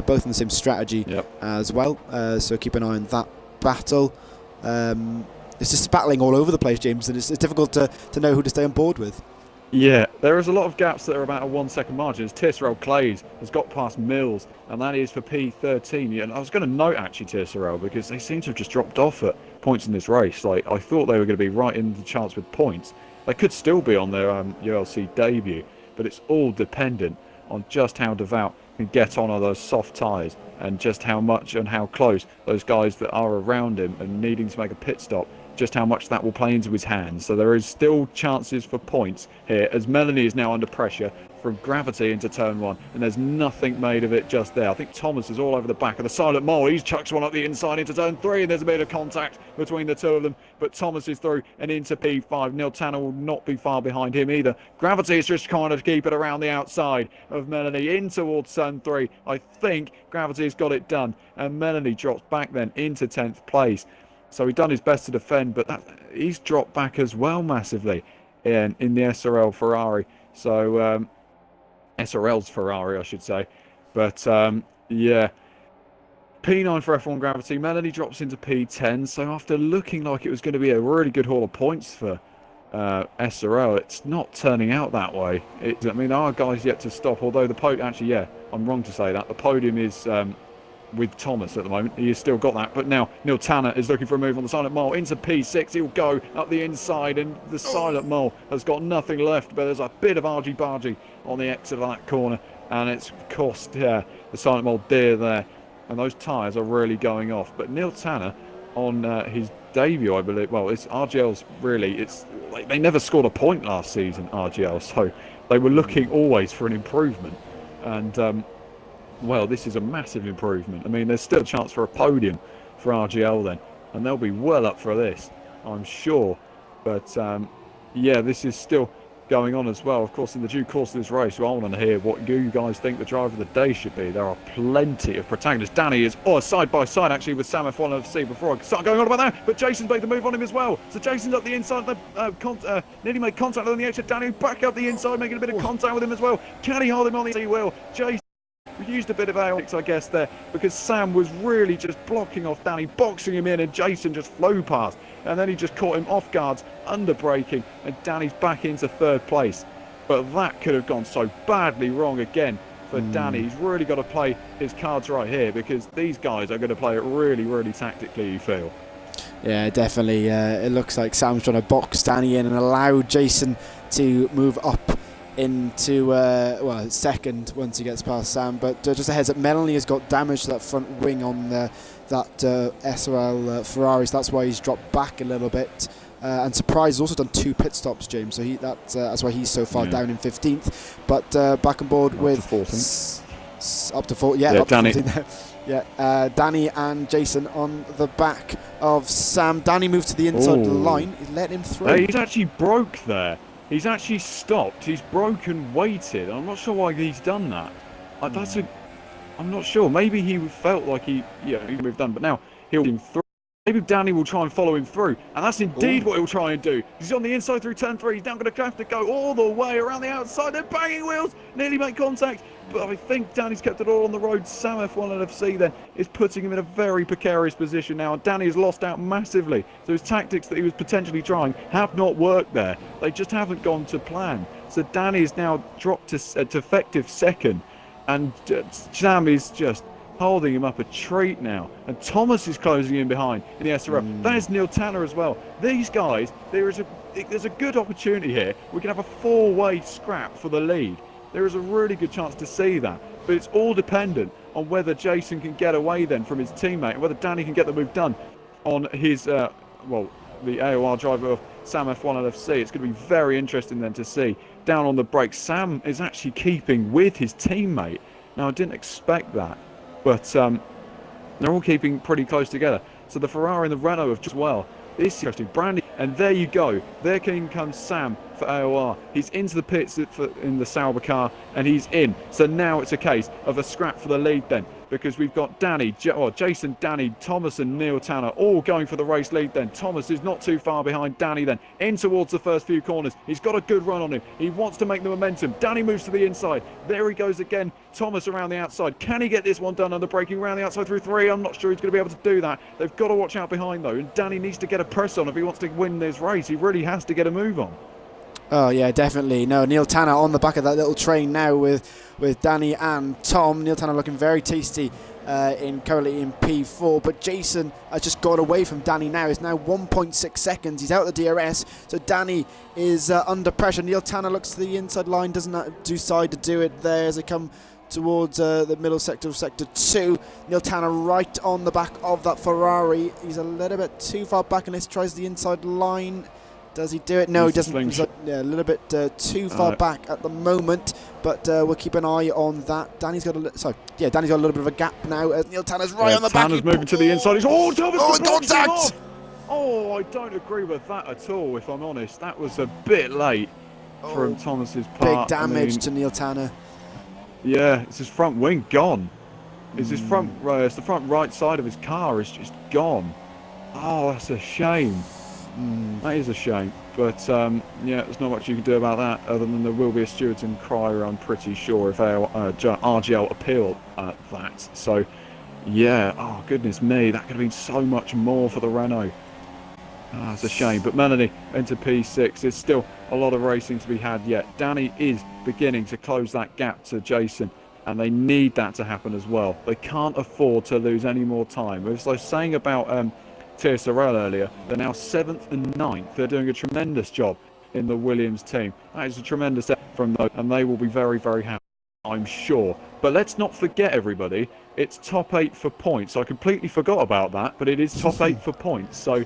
[SPEAKER 2] Both in the same strategy as well, so keep an eye on that battle. It's just battling all over the place, James, and it's difficult to know who to stay on board with.
[SPEAKER 1] Yeah, there is a lot of gaps that are about a 1 second margin. As Tissarel Clays has got past Mills, and that is for P13. And I was going to note actually Tissarel, because they seem to have just dropped off at points in this race. Like, I thought they were going to be right in the chance with points. They could still be on their ULC debut, but it's all dependent on just how devout can get on those soft tyres, and just how much and how close those guys that are around him and needing to make a pit stop, just how much that will play into his hands. So there is still chances for points here, as Melanie is now under pressure from Gravity into turn one, and there's nothing made of it just there. I think Thomas is all over the back of the Silent Mole. He chucks one up the inside into turn three, and there's a bit of contact between the two of them, but Thomas is through and into P5. Neil Tanner will not be far behind him either. Gravity is just trying to keep it around the outside of Melanie in towards turn three. I think Gravity has got it done, and Melanie drops back then into 10th place. So he's done his best to defend, but he's dropped back as well massively in the SRL Ferrari. So SRL's Ferrari, I should say. But yeah, P9 for F1 Gravity. Melanie drops into P10. So after looking like it was going to be a really good haul of points for SRL, it's not turning out that way. I mean, our guys yet to stop. Although the podium, actually, yeah, I'm wrong to say that. The podium is with Thomas at the moment. He has still got that, but now Neil Tanner is looking for a move on the Silent Mole into P6. He'll go up the inside, and the Silent Mole has got nothing left, but there's a bit of argy-bargy on the exit of that corner, and it's cost the Silent Mole dear there, and those tyres are really going off. But Neil Tanner on his debut, I believe, well, it's RGL's really, it's like they never scored a point last season, RGL, so they were looking always for an improvement, and well, this is a massive improvement. I mean, there's still a chance for a podium for RGL then, and they'll be well up for this, I'm sure. But yeah, this is still going on as well. Of course, in the due course of this race, I want to hear what you guys think the driver of the day should be. There are plenty of protagonists. Danny is side by side actually with Sam F1 FC before I start going on about that, but Jason's made the move on him as well. So Jason's up the inside, nearly made contact on the exit. Danny back up the inside, making a bit of contact with him as well. Can he hold him on the he will? Jason used a bit of aerobics, I guess, there, because Sam was really just blocking off Danny, boxing him in, and Jason just flew past. And then he just caught him off guards, under braking, and Danny's back into third place. But that could have gone so badly wrong again for Danny. He's really got to play his cards right here, because these guys are going to play it really, really tactically, you feel.
[SPEAKER 2] Yeah, definitely. It looks like Sam's trying to box Danny in and allow Jason to move up into well, second once he gets past Sam. But just a heads up, Melanie has got damage to that front wing on that SRL Ferrari, so that's why he's dropped back a little bit. And Surprise has also done 2 pit stops, James, so that's why he's so far down in 15th. But back on board with up to 4, up
[SPEAKER 1] Danny.
[SPEAKER 2] To 14. Danny and Jason on the back of Sam. Danny moved to the inside of the line. He's letting him through.
[SPEAKER 1] He's actually broke there. He's actually stopped. He's broken, waited. I'm not sure why he's done that. I'm not sure. Maybe he felt like he moved on, but now he'll him through. Maybe Danny will try and follow him through, and that's indeed what he'll try and do. He's on the inside through turn 3. He's now going to have to go all the way around the outside. They're banging wheels, nearly make contact. But I think Danny's kept it all on the road. Sam F1 and FC then is putting him in a very precarious position now. And Danny has lost out massively. So his tactics that he was potentially trying have not worked there. They just haven't gone to plan. So Danny is now dropped to effective second. And Sam is just holding him up a treat now. And Thomas is closing in behind in the SRL. There's Neil Tanner as well. These guys, there's a good opportunity here. We can have a 4-way scrap for the lead. There is a really good chance to see that. But it's all dependent on whether Jason can get away then from his teammate, and whether Danny can get the move done on his, the AOR driver of Sam F1 and FC. It's going to be very interesting then to see. Down on the brakes, Sam is actually keeping with his teammate. Now, I didn't expect that, but they're all keeping pretty close together. So the Ferrari and the Renault have just well. This is interesting. Brandy, and there you go. There comes Sam for AOR. He's into the pits in the Sauber car, and he's in. So now it's a case of a scrap for the lead then, because we've got Jason, Danny, Thomas and Neil Tanner all going for the race lead then. Thomas is not too far behind Danny then, in towards the first few corners. He's got a good run on him. He wants to make the momentum. Danny moves to the inside. There he goes again. Thomas around the outside. Can he get this one done under braking around the outside through 3? I'm not sure he's going to be able to do that. They've got to watch out behind though, and Danny needs to get a press on if he wants to win this race. He really has to get a move on.
[SPEAKER 2] Oh yeah, definitely. No, Neil Tanner on the back of that little train now with Danny and Tom. Neil Tanner looking very tasty currently in P4, but Jason has just got away from Danny now. It's now 1.6 seconds. He's out the DRS, so Danny is under pressure. Neil Tanner looks to the inside line, doesn't decide to do it there as they come towards the middle sector of Sector 2. Neil Tanner right on the back of that Ferrari. He's a little bit too far back unless he tries the inside line. Does he do it? No, he doesn't. He's a little bit too far back at the moment, but we'll keep an eye on that. Danny's got a little bit of a gap now as Neil Tanner's right on the back.
[SPEAKER 1] Tanner's moving to the inside. Thomas
[SPEAKER 2] contact!
[SPEAKER 1] I don't agree with that at all, if I'm honest. That was a bit late from Thomas's part.
[SPEAKER 2] Big damage to Neil Tanner.
[SPEAKER 1] Yeah, it's his front wing gone. It's his front. It's the front right side of his car is just gone. Oh, that's a shame. That is a shame, but there's not much you can do about that other than there will be a stewards inquiry, I'm pretty sure, if RGL appeal that. So, yeah, oh goodness me, that could have been so much more for the Renault. It's a shame, but Melanie into P6. There's still a lot of racing to be had yet. Danny is beginning to close that gap to Jason, and they need that to happen as well. They can't afford to lose any more time. As I was saying about TSRL earlier, they're now 7th and 9th. They're doing a tremendous job in the Williams team. That is a tremendous effort from those, and they will be very, very happy, I'm sure. But let's not forget, everybody, it's top 8 for points. I completely forgot about that, but it is top 8 for points. So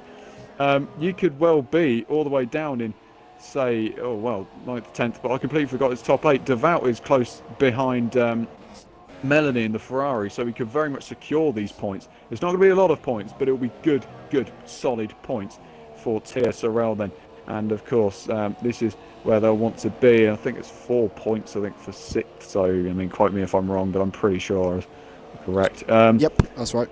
[SPEAKER 1] you could well be all the way down in, say, 9th, 10th, but I completely forgot it's top 8. Devout is close behind Melanie in the Ferrari, so we could very much secure these points. There's not going to be a lot of points, but it'll be good, solid points for TSRL then. And of course, this is where they'll want to be. I think it's 4 points, I think, for 6th. So, I mean, quote me if I'm wrong, but I'm pretty sure I was correct.
[SPEAKER 2] Yep, that's right.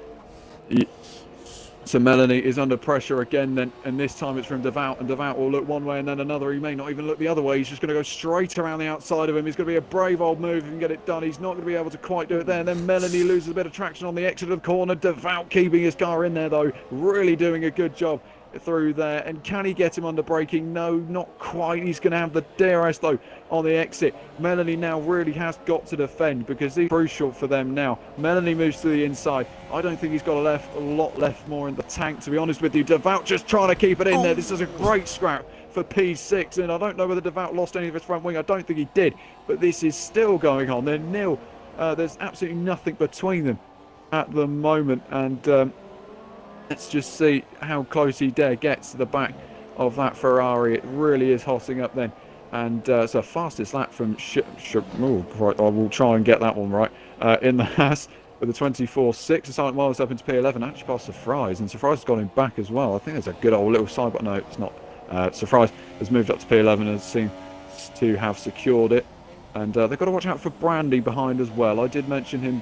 [SPEAKER 1] So Melanie is under pressure again then, and this time it's from Devout, and Devout will look one way and then another. He may not even look the other way. He's just going to go straight around the outside of him. It's going to be a brave old move if he can get it done. He's not going to be able to quite do it there. And then Melanie loses a bit of traction on the exit of the corner. Devout keeping his car in there though, really doing a good job through there. And can he get him under braking? No, not quite. He's going to have the DRS though on the exit. Melanie now really has got to defend because he's crucial for them now. Melanie moves to the inside. I don't think he's got a lot left more in the tank, to be honest with you. Devout just trying to keep it in there. This is a great scrap for P6, and I don't know whether Devout lost any of his front wing. I don't think he did, but this is still going on. They're nil. There's absolutely nothing between them at the moment, and let's just see how close he gets to the back of that Ferrari. It really is hotting up then. And so fastest lap from right, I will try and get that one right. In the Haas with the 24.6, the Silent Miles up into P11, actually past Surprise, and Surprise has got him back as well. I think there's a good old little side, but no, it's not. Surprise has moved up to P11 and seems to have secured it. And they've got to watch out for Brandy behind as well. I did mention him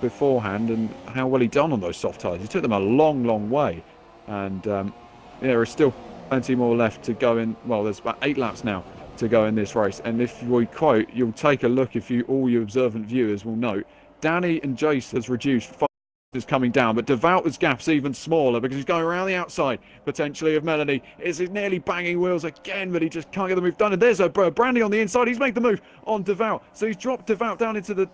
[SPEAKER 1] beforehand and how well he done on those soft tyres. He took them a long, long way. And there is still plenty more left to go in. Well, there's about 8 laps now to go in this race. And if we quote, you'll take a look, if you all you observant viewers will note, Danny and Jace has reduced 5 is coming down, but Devout's gap's even smaller because he's going around the outside potentially of Melanie. He's nearly banging wheels again, but he just can't get the move done. And there's a Brandy on the inside. He's made the move on Devout, so he's dropped Devout down into the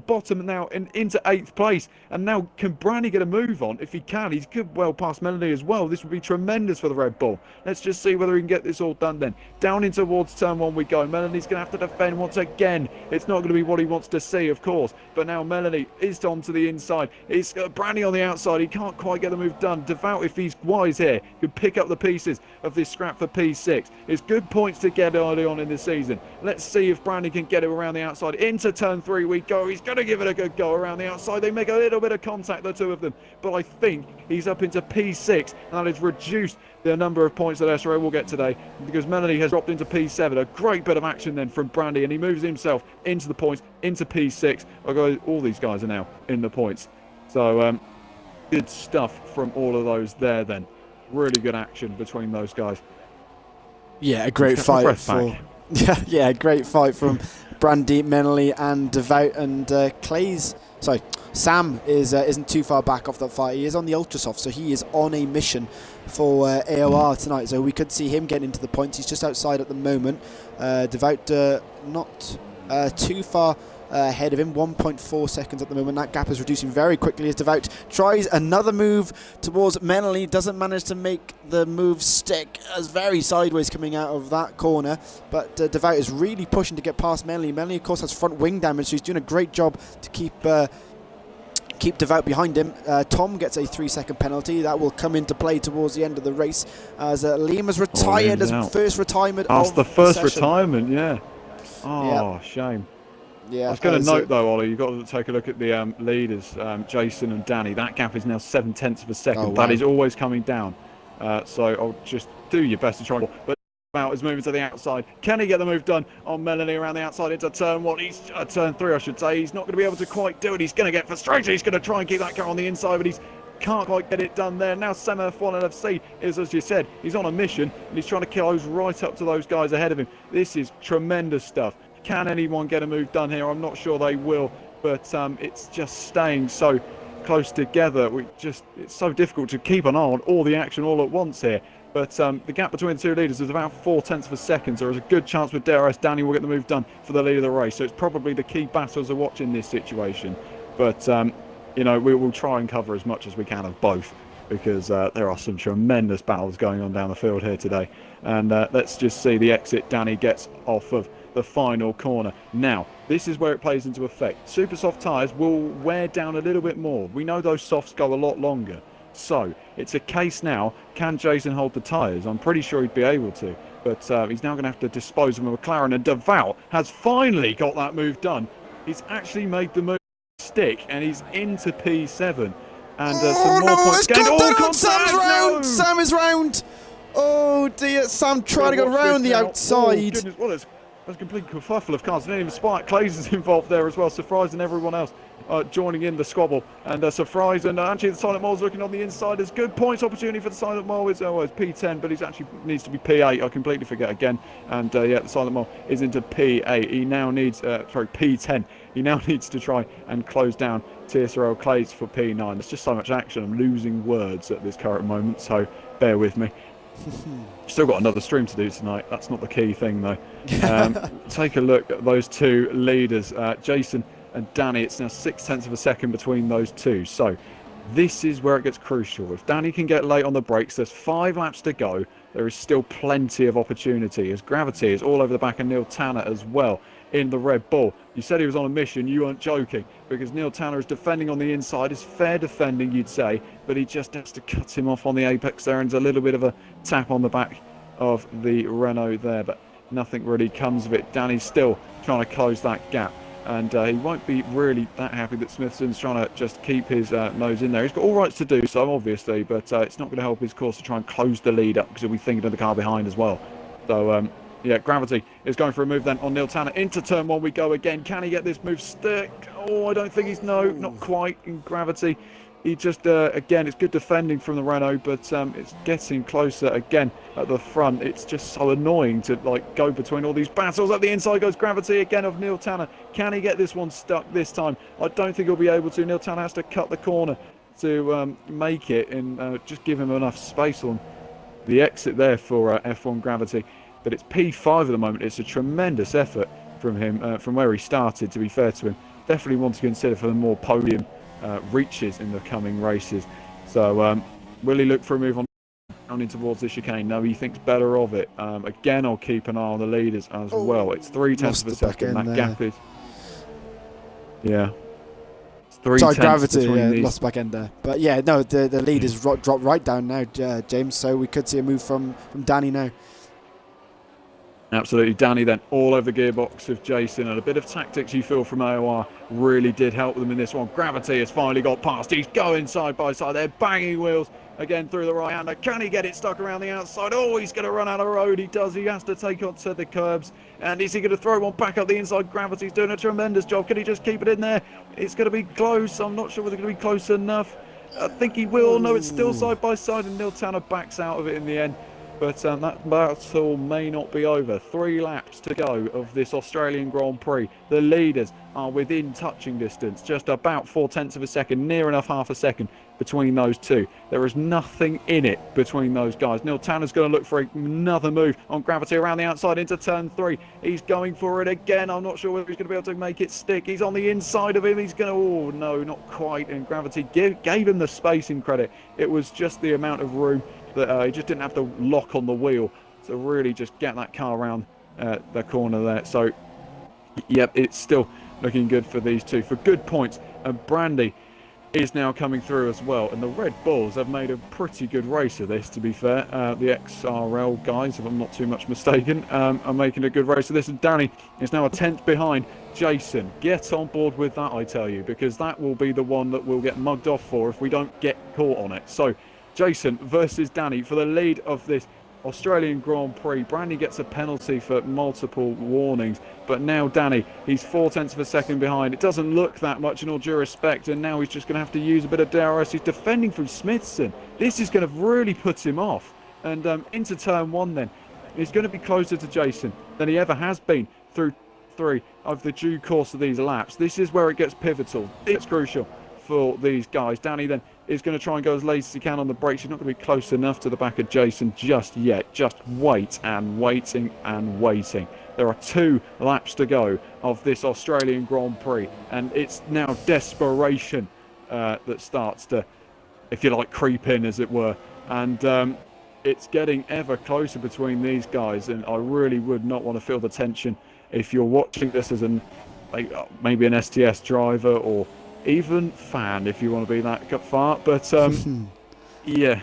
[SPEAKER 1] bottom now and into 8th place. And now can Brandy get a move on? If he can, he's good well past Melanie as well. This would be tremendous for the Red Bull. Let's just see whether he can get this all done then. Down in towards turn 1 we go. Melanie's going to have to defend once again. It's not going to be what he wants to see, of course, but now Melanie is on to the inside. It's Brandy on the outside. He can't quite get the move done. Devout, if he's wise here, could pick up the pieces of this scrap for P6. It's good points to get early on in the season. Let's see if Brandy can get it around the outside. Into turn 3 we go. He's going to give it a good go around the outside. They make a little bit of contact, the two of them, but I think he's up into P6, and that has reduced the number of points that SRO will get today because Melanie has dropped into P7. A great bit of action then from Brandy, and he moves himself into the points, into P6. All these guys are now in the points. So good stuff from all of those there then. Really good action between those guys.
[SPEAKER 2] Yeah, a great fight for... Yeah, great fight from Brandy, Menley and Devout, and Sam isn't too far back off that fight. He is on the Ultrasoft, so he is on a mission for AOR tonight, so we could see him getting into the points. He's just outside at the moment. Devout not too far ahead of him, 1.4 seconds at the moment. That gap is reducing very quickly as Devout tries another move towards Menley, doesn't manage to make the move stick, as very sideways coming out of that corner, but Devout is really pushing to get past Menley. Menley of course has front wing damage, so he's doing a great job to keep Devout behind him. Tom gets a 3-second penalty. That will come into play towards the end of the race as Liam has retired as first retirement.
[SPEAKER 1] That's the first retirement, yeah. Oh, yep. Shame.
[SPEAKER 2] Yeah,
[SPEAKER 1] I was going to note though, Ollie, you've got to take a look at the leaders, Jason and Danny. That gap is now 7/10 of a second.
[SPEAKER 2] Oh, wow.
[SPEAKER 1] That is always coming down. So I'll just do your best to try. But Devout is moving to the outside. Can he get the move done on Melanie around the outside into turn 1? He's turn 3, I should say. He's not going to be able to quite do it. He's going to get frustrated. He's going to try and keep that car on the inside, but he's can't quite get it done there. Now Sam F1 LFC is, as you said, he's on a mission and he's trying to close right up to those guys ahead of him. This is tremendous stuff. Can anyone get a move done here? I'm not sure they will, but it's just staying so close together. It's so difficult to keep an eye on all the action all at once here. But the gap between the two leaders is about 0.4 of a second. So there's a good chance with DRS, Danny will get the move done for the lead of the race. So it's probably the key battles to watch in this situation. But you know, we will try and cover as much as we can of both, because there are some tremendous battles going on down the field here today. And let's just see the exit. Danny gets off of the final corner. Now, this is where it plays into effect. Super soft tyres will wear down a little bit more. We know those softs go a lot longer. So it's a case now, can Jason hold the tyres? I'm pretty sure he'd be able to. But he's now going to have to dispose of a McLaren. And Devout has finally got that move done. He's actually made the move stick, and he's into P7. And some more points gained.
[SPEAKER 2] Oh, Sam's round! Sam is round! Oh dear, Sam trying to go around the outside.
[SPEAKER 1] Oh, goodness. Well, there's a complete kerfuffle of cars. And even Spike Clays is involved there as well. Sir Fries and everyone else joining in the squabble. And Sir Fries and actually the Silent Mole's looking on the inside. There's good points opportunity for the Silent Mole. It's P10, but he's actually needs to be P8. I completely forget again. And yeah, the Silent Mole is into P8. He now needs, P10. He now needs to try and close down TSRL Clays for P9. There's just so much action. I'm losing words at this current moment, so bear with me. Still got another stream to do tonight. That's not the key thing, though. Take a look at those two leaders, Jason and Danny. It's now 0.6 of a second between those two. So this is where it gets crucial. If Danny can get late on the brakes, there's 5 laps to go. There is still plenty of opportunity, as Gravity is all over the back of Neil Tanner as well in the Red Bull. You said he was on a mission. You weren't joking, because Neil Tanner is defending on the inside. It's fair defending, you'd say, but he just has to cut him off on the apex there, and there's a little bit of a tap on the back of the Renault there, but nothing really comes of it. Danny's still trying to close that gap, and he won't be really that happy that Smithson's trying to just keep his nose in there. He's got all rights to do so, obviously, but it's not going to help his course to try and close the lead up, because he'll be thinking of the car behind as well. So yeah, Gravity is going for a move then on Neil Tanner. Into turn 1 we go again. Can he get this move stick? Oh, I don't think he's... No, not quite in Gravity. He just, again, it's good defending from the Renault, but it's getting closer again at the front. It's just so annoying to, like, go between all these battles. At the inside goes Gravity again of Neil Tanner. Can he get this one stuck this time? I don't think he'll be able to. Neil Tanner has to cut the corner to make it and just give him enough space on the exit there for F1 Gravity. But it's P5 at the moment. It's a tremendous effort from him, from where he started, to be fair to him. Definitely want to consider for the more podium reaches in the coming races. So will he look for a move on in towards the chicane? No, he thinks better of it. Again, I'll keep an eye on the leaders as well. It's 0.3 of a second. That gap is... Yeah.
[SPEAKER 2] Sorry, Gravity, yeah, lost the back end there. But yeah, no, the leaders dropped right down now, James, so we could see a move from Danny now.
[SPEAKER 1] Absolutely. Danny then all over the gearbox of Jason, and a bit of tactics you feel from AOR really did help them in this one. Gravity has finally got past. He's going side by side. They're banging wheels again through the right hander. Can he get it stuck around the outside? Oh, he's going to run out of road. He does. He has to take onto the curbs. And is he going to throw one back up the inside? Gravity's doing a tremendous job. Can he just keep it in there? It's going to be close. I'm not sure whether it's going to be close enough. I think he will. No, it's still side by side, and Neil Tanner backs out of it in the end. But that battle may not be over. 3 laps to go of this Australian Grand Prix. The leaders are within touching distance, just about 0.4 of a second, near enough half a second between those two. There is nothing in it between those guys. Neil Tanner's going to look for another move on Gravity around the outside into turn 3. He's going for it again. I'm not sure whether he's going to be able to make it stick. He's on the inside of him. He's going to... Oh, no, not quite. And Gravity gave him the spacing credit. It was just the amount of room that he just didn't have to lock on the wheel to really just get that car around the corner there. So, yep, it's still looking good for these two. For good points, and Brandy is now coming through as well. And the Red Bulls have made a pretty good race of this, to be fair. The XRL guys, if I'm not too much mistaken, are making a good race of this. And Danny is now a 10th behind Jason. Get on board with that, I tell you, because that will be the one that we'll get mugged off for if we don't get caught on it. So, Jason versus Danny for the lead of this Australian Grand Prix. Brandy gets a penalty for multiple warnings, but now Danny, he's 0.4 of a second behind. It doesn't look that much in all due respect, and now he's just going to have to use a bit of DRS. He's defending from Smithson. This is going to really put him off. And into turn 1 then, he's going to be closer to Jason than he ever has been through 3 of the due course of these laps. This is where it gets pivotal. It's crucial for these guys. Danny then is going to try and go as late as he can on the brakes. He's not going to be close enough to the back of Jason just yet. Just wait and waiting and waiting. There are 2 laps to go of this Australian Grand Prix, and it's now desperation that starts to, if you like, creep in, as it were. And it's getting ever closer between these guys, and I really would not want to feel the tension if you're watching this as maybe an STS driver or even fan, if you want to be that far. But yeah,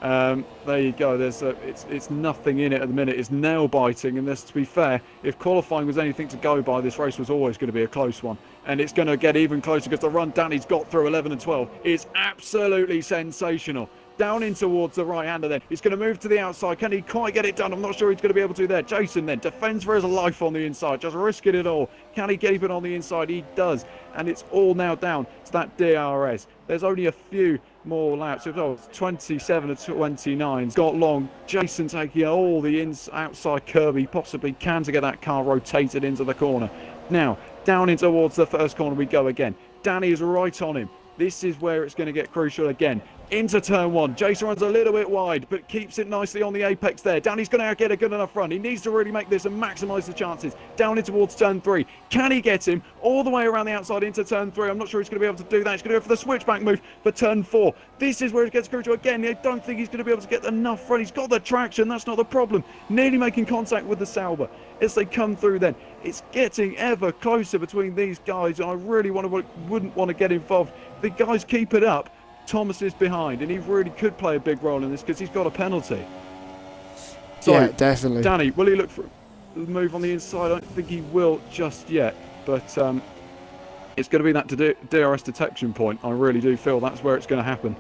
[SPEAKER 1] there you go. There's it's nothing in it at the minute. It's nail biting, and to be fair, if qualifying was anything to go by, this race was always going to be a close one, and it's going to get even closer because the run Danny's got through 11 and 12 is absolutely sensational. down in towards the right-hander then. He's going to move to the outside. Can he quite get it done? I'm not sure he's going to be able to there. Jason then defends for his life on the inside, just risking it all. Can he keep it on the inside? He does. And it's all now down to that DRS. There's only a few more laps. It's 27 to 29. Got long. Jason taking all the outside curb he possibly can to get that car rotated into the corner. Now, down in towards the first corner we go again. Danny is right on him. This is where it's going to get crucial again. Into turn one. Jason runs a little bit wide, but keeps it nicely on the apex there. Danny's going to get a good enough run. He needs to really make this and maximise the chances. Down in towards turn three. Can he get him all the way around the outside into turn three? I'm not sure he's going to be able to do that. He's going to go for the switchback move for turn four. This is where it gets crucial again. I don't think he's going to be able to get enough run. He's got the traction. That's not the problem. Nearly making contact with the Sauber as they come through then. It's getting ever closer between these guys. I really wouldn't want to get involved. The guys keep it up. Thomas is behind, and he really could play a big role in this because he's got a penalty. So,
[SPEAKER 2] yeah, definitely.
[SPEAKER 1] Danny, will he look for a move on the inside? I don't think he will just yet, but it's going to be that DRS detection point. I really do feel that's where it's going to happen.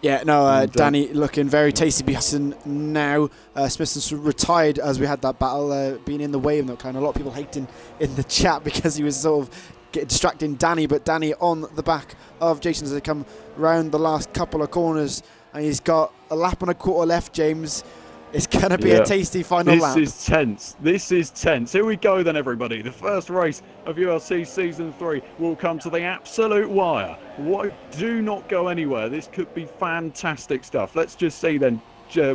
[SPEAKER 2] Yeah, no, Danny looking very tasty behind now. Smithson's retired as we had that battle being in the way of that kind. A lot of people hating in the chat because he was sort of distracting Danny, but Danny on the back of Jason as they come round the last couple of corners, and he's got a lap and a quarter left, James. It's going to be a tasty final lap.
[SPEAKER 1] This is tense. This is tense. Here we go then, everybody. The first race of ULC Season 3 will come to the absolute wire. Do not go anywhere. This could be fantastic stuff. Let's just see then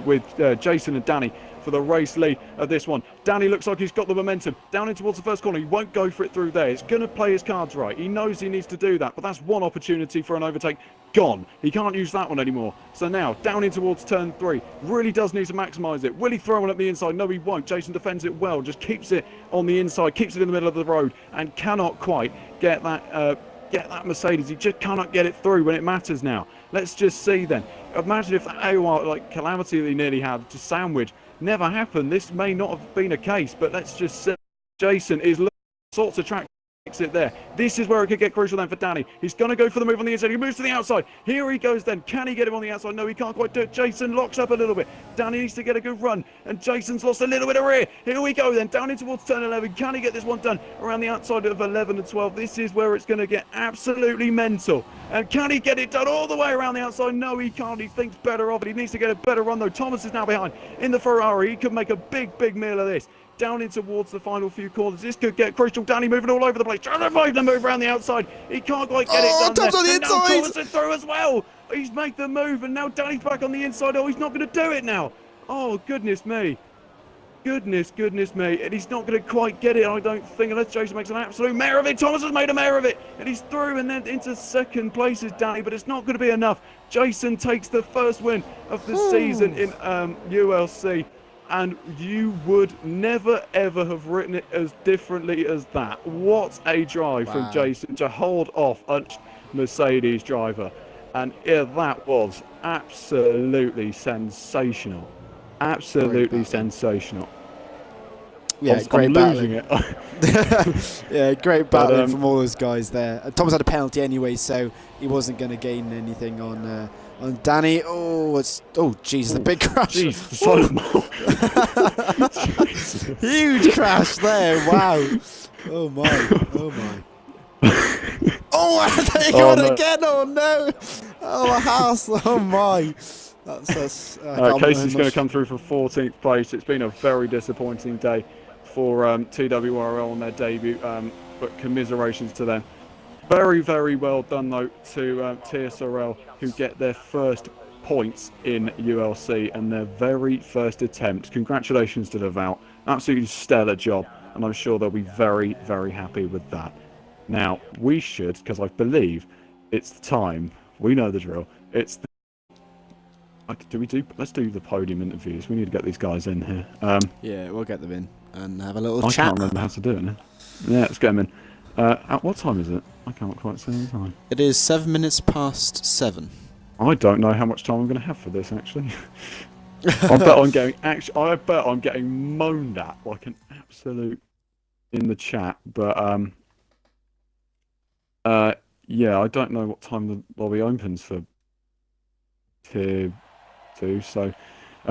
[SPEAKER 1] with Jason and Danny for the race lead of this one. Danny looks like he's got the momentum. Down in towards the first corner. He won't go for it through there. He's going to play his cards right. He knows he needs to do that, but that's one opportunity for an overtake gone. He can't use that one anymore. So now, down in towards turn three. Really does need to maximise it. Will he throw one up the inside? No, he won't. Jason defends it well. Just keeps it on the inside. Keeps it in the middle of the road and cannot quite get that Mercedes. He just cannot get it through when it matters now. Let's just see then. Imagine if the AOR calamity that he nearly had to sandwich never happened. This may not have been a case, but let's just say Jason is looking at all sorts of track it there. This is where it could get crucial then for Danny. He's going to go for the move on the inside. He moves to the outside. Here he goes then. Can he get him on the outside? No, he can't quite do it. Jason locks up a little bit. Danny needs to get a good run, and Jason's lost a little bit of rear. Here we go then. Down in towards turn 11. Can he get this one done around the outside of 11 and 12? This is where it's going to get absolutely mental. And can he get it done all the way around the outside? No, he can't. He thinks better of it. He needs to get a better run though. Thomas is now behind in the Ferrari. He could make a big meal of this. Down in towards the final few corners. This could get crucial. Danny moving all over the place. Trying to find the move around the outside. He can't quite get it done there.
[SPEAKER 2] On the
[SPEAKER 1] and
[SPEAKER 2] inside.
[SPEAKER 1] now Thomas is through as well. He's made the move, and now Danny's back on the inside. Oh, he's not going to do it now. Oh, goodness me. Goodness me. And he's not going to quite get it, I don't think, unless Jason makes an absolute mare of it. Thomas has made a mare of it. And he's through, and then into second place is Danny, but it's not going to be enough. Jason takes the first win of the season in ULC. And you would never, ever have written it as differently as that. What a drive from Jason to hold off a Mercedes driver. And that was absolutely sensational. Absolutely sensational.
[SPEAKER 2] Yeah, great battling.
[SPEAKER 1] I'm losing
[SPEAKER 2] it. Yeah, great battling from all those guys there. Thomas had a penalty anyway, so he wasn't going to gain anything on Danny. Jesus, the big crash. Huge crash there. Wow. Oh my. There you go again. Oh no. Oh, a house. Oh my. That's
[SPEAKER 1] Casey's going to come through for 14th place. It's been a very disappointing day for TWRL on their debut, but commiserations to them. Very well done though to TSRL, who get their first points in ULC and their very first attempt. Congratulations to the Vout. Absolutely stellar job, and I'm sure they'll be very happy with that. Now we should, because I believe it's the time. We know the drill. It's the let's do the podium interviews. We need to get these guys in here.
[SPEAKER 2] Yeah, we'll get them in and have a little
[SPEAKER 1] chat. I can't
[SPEAKER 2] chat.
[SPEAKER 1] remember how to do it now. Yeah, let's get them in. At what time is it? I can't quite see the time.
[SPEAKER 2] It is 7 minutes past 7.
[SPEAKER 1] I don't know how much time I'm going to have for this, actually. I bet I'm getting moaned at like an absolute in the chat. But Yeah, I don't know what time the lobby opens for tier two. So,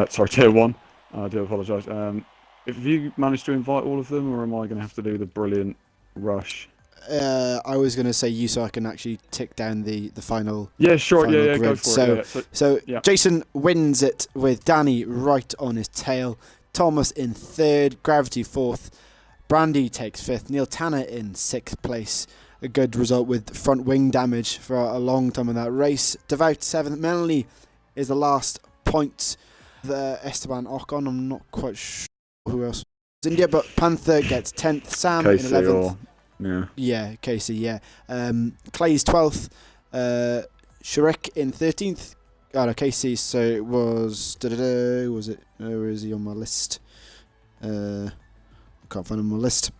[SPEAKER 1] sorry, tier one. I do apologise. Have you managed to invite all of them, or am I going to have to do the brilliant rush?
[SPEAKER 2] I was going to say you, so I can actually tick down the final
[SPEAKER 1] Yeah, sure.
[SPEAKER 2] final
[SPEAKER 1] Yeah, go
[SPEAKER 2] grid.
[SPEAKER 1] for it.
[SPEAKER 2] So,
[SPEAKER 1] Yeah, yeah.
[SPEAKER 2] Jason wins it with Danny right on his tail. Thomas in third, Gravity fourth, Brandy takes fifth, Neil Tanner in sixth place. A good result with front wing damage for a long time in that race. Devout seventh. Melanie is the last point. The Esteban Ocon, I'm not quite sure who else was India, but Panther gets 10th. Sam in 11th. Yeah, Casey, yeah. Clay's 12th. Shrek in 13th. Oh, no, Casey, so it was... Was it... Where is he on my list? I can't find him on my list.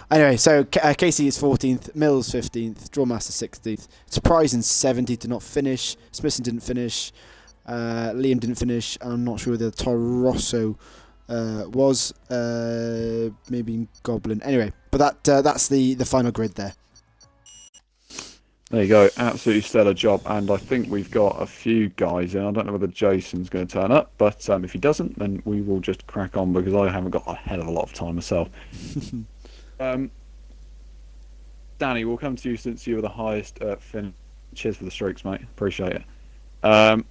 [SPEAKER 2] Anyway, so Casey is 14th, Mills 15th, Drawmaster 16th, Surprise in 70th to not finish, Smithson didn't finish, Liam didn't finish, and I'm not sure whether Torosso was, maybe Goblin. Anyway, but that's the final grid there.
[SPEAKER 1] There you go, absolutely stellar job, and I think we've got a few guys in. I don't know whether Jason's going to turn up, but if he doesn't, then we will just crack on because I haven't got a hell of a lot of time myself. Danny, we'll come to you since you were the highest fin. Cheers for the streaks, mate. Appreciate it. What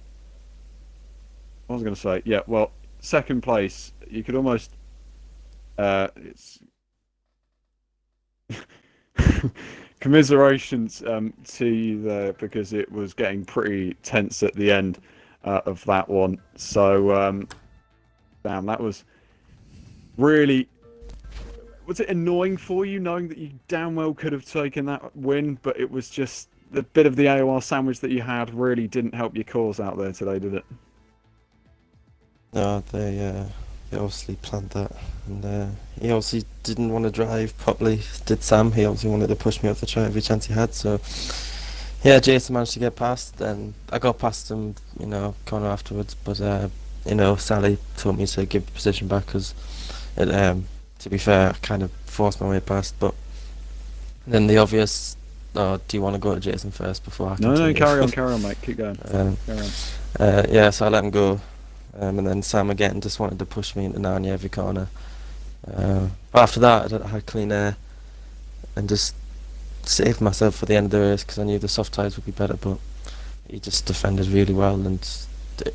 [SPEAKER 1] was I going to say? Yeah, well, second place. You could almost. It's commiserations to you there because it was getting pretty tense at the end of that one. So, damn, that was really. Was it annoying for you knowing that you damn well could have taken that win, but it was just the bit of the AOR sandwich that you had really didn't help your cause out there today, did it?
[SPEAKER 3] No, they obviously planned that, and he obviously didn't want to drive properly. Did Sam? He obviously wanted to push me off the track every chance he had. So yeah, Jason managed to get past, and I got past him, corner afterwards. But Sally told me to give the position back because it. To be fair, I kind of forced my way past, but then the obvious, do you want to go to Jason first before I continue?
[SPEAKER 1] No, carry on, mate. Keep going. Carry on.
[SPEAKER 3] So I let him go, and then Sam again just wanted to push me into Narnia every corner. But after that, I had clean air and just saved myself for the end of the race because I knew the soft tyres would be better, but he just defended really well, and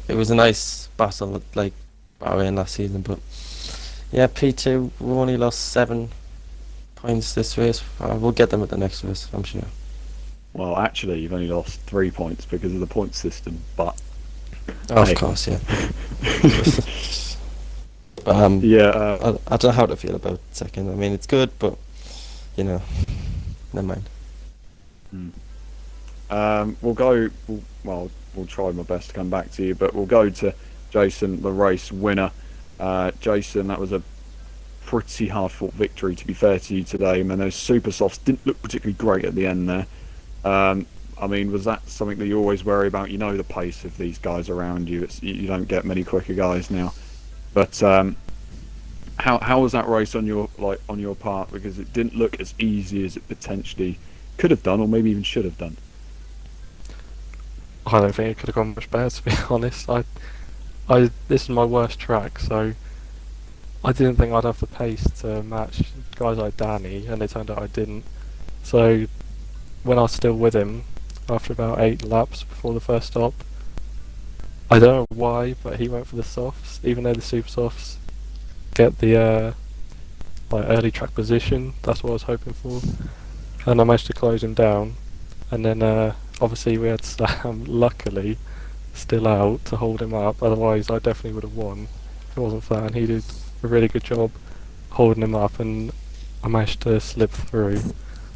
[SPEAKER 3] it was a nice battle like Bahrain last season, but yeah, P2, we only lost 7 points this race. We'll get them at the next race, I'm sure.
[SPEAKER 1] Well, actually, you've only lost 3 points because of the point system, but...
[SPEAKER 3] Of course, yeah. But I don't know how to feel about second. I mean, it's good, but, never mind.
[SPEAKER 1] We'll try my best to come back to you, but we'll go to Jason, the race winner. Jason, that was a pretty hard-fought victory, to be fair to you today. I mean, those super softs didn't look particularly great at the end there. I mean, was that something that you always worry about? You know the pace of these guys around you. You don't get many quicker guys now. But how was that race on your part? Because it didn't look as easy as it potentially could have done, or maybe even should have done.
[SPEAKER 4] I don't think it could have gone much better, to be honest. This is my worst track, so I didn't think I'd have the pace to match guys like Danny, and it turned out I didn't. So when I was still with him, after about 8 laps before the first stop, I don't know why, but he went for the softs, even though the super softs get the early track position. That's what I was hoping for, and I managed to close him down. And then obviously we had Sam, luckily, still out to hold him up, otherwise I definitely would have won if it wasn't for that, and he did a really good job holding him up, and I managed to slip through.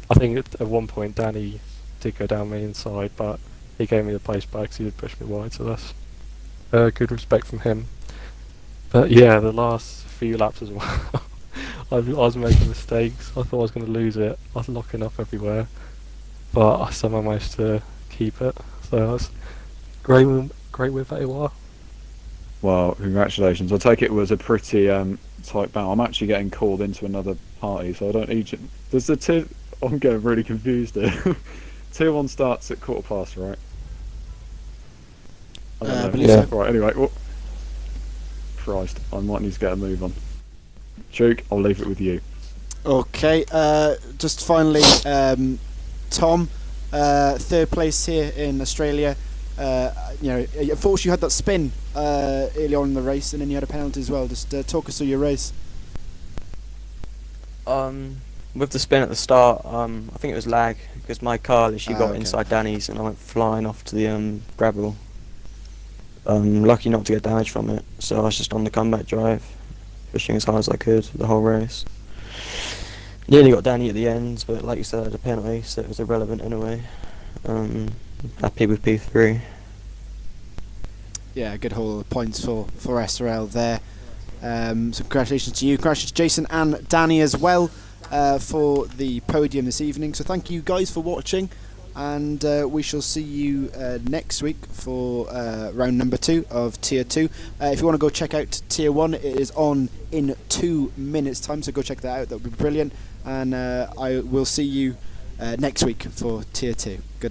[SPEAKER 4] I think at one point Danny did go down me inside, but he gave me the place back because he did push me wide, so that's good respect from him. But yeah, the last few laps as well, I was making mistakes. I thought I was going to lose it. I was locking up everywhere, but I somehow managed to keep it, so that's great with AOR.
[SPEAKER 1] Well, congratulations. I take it was a pretty tight battle. I'm actually getting called into another party, so I don't need you. Does the tier... I'm getting really confused here. Tier 1 starts at 1:15, right? I don't
[SPEAKER 2] I
[SPEAKER 1] know.
[SPEAKER 2] believe
[SPEAKER 3] Yeah.
[SPEAKER 2] so.
[SPEAKER 1] Right, anyway. Christ, I might need to get a move on. Duke, I'll leave it with you.
[SPEAKER 2] Okay, just finally, Tom, third place here in Australia. Unfortunately you had that spin early on in the race, and then you had a penalty as well. Just talk us through your race.
[SPEAKER 5] With the spin at the start, I think it was lag because my car literally got
[SPEAKER 2] okay.
[SPEAKER 5] inside Danny's and I went flying off to the gravel. Lucky not to get damage from it, so I was just on the comeback drive, pushing as hard as I could the whole race. Nearly got Danny at the end, but like you said, I had a penalty, so it was irrelevant anyway. Happy with P3.
[SPEAKER 2] Yeah, good haul of points for SRL there. So congratulations to you. Congratulations to Jason and Danny as well for the podium this evening. So thank you guys for watching, and we shall see you next week for round number 2 of Tier 2. If you want to go check out Tier 1, it is on in 2 minutes time, so go check that out. That would be brilliant. And I will see you next week for Tier 2. Good.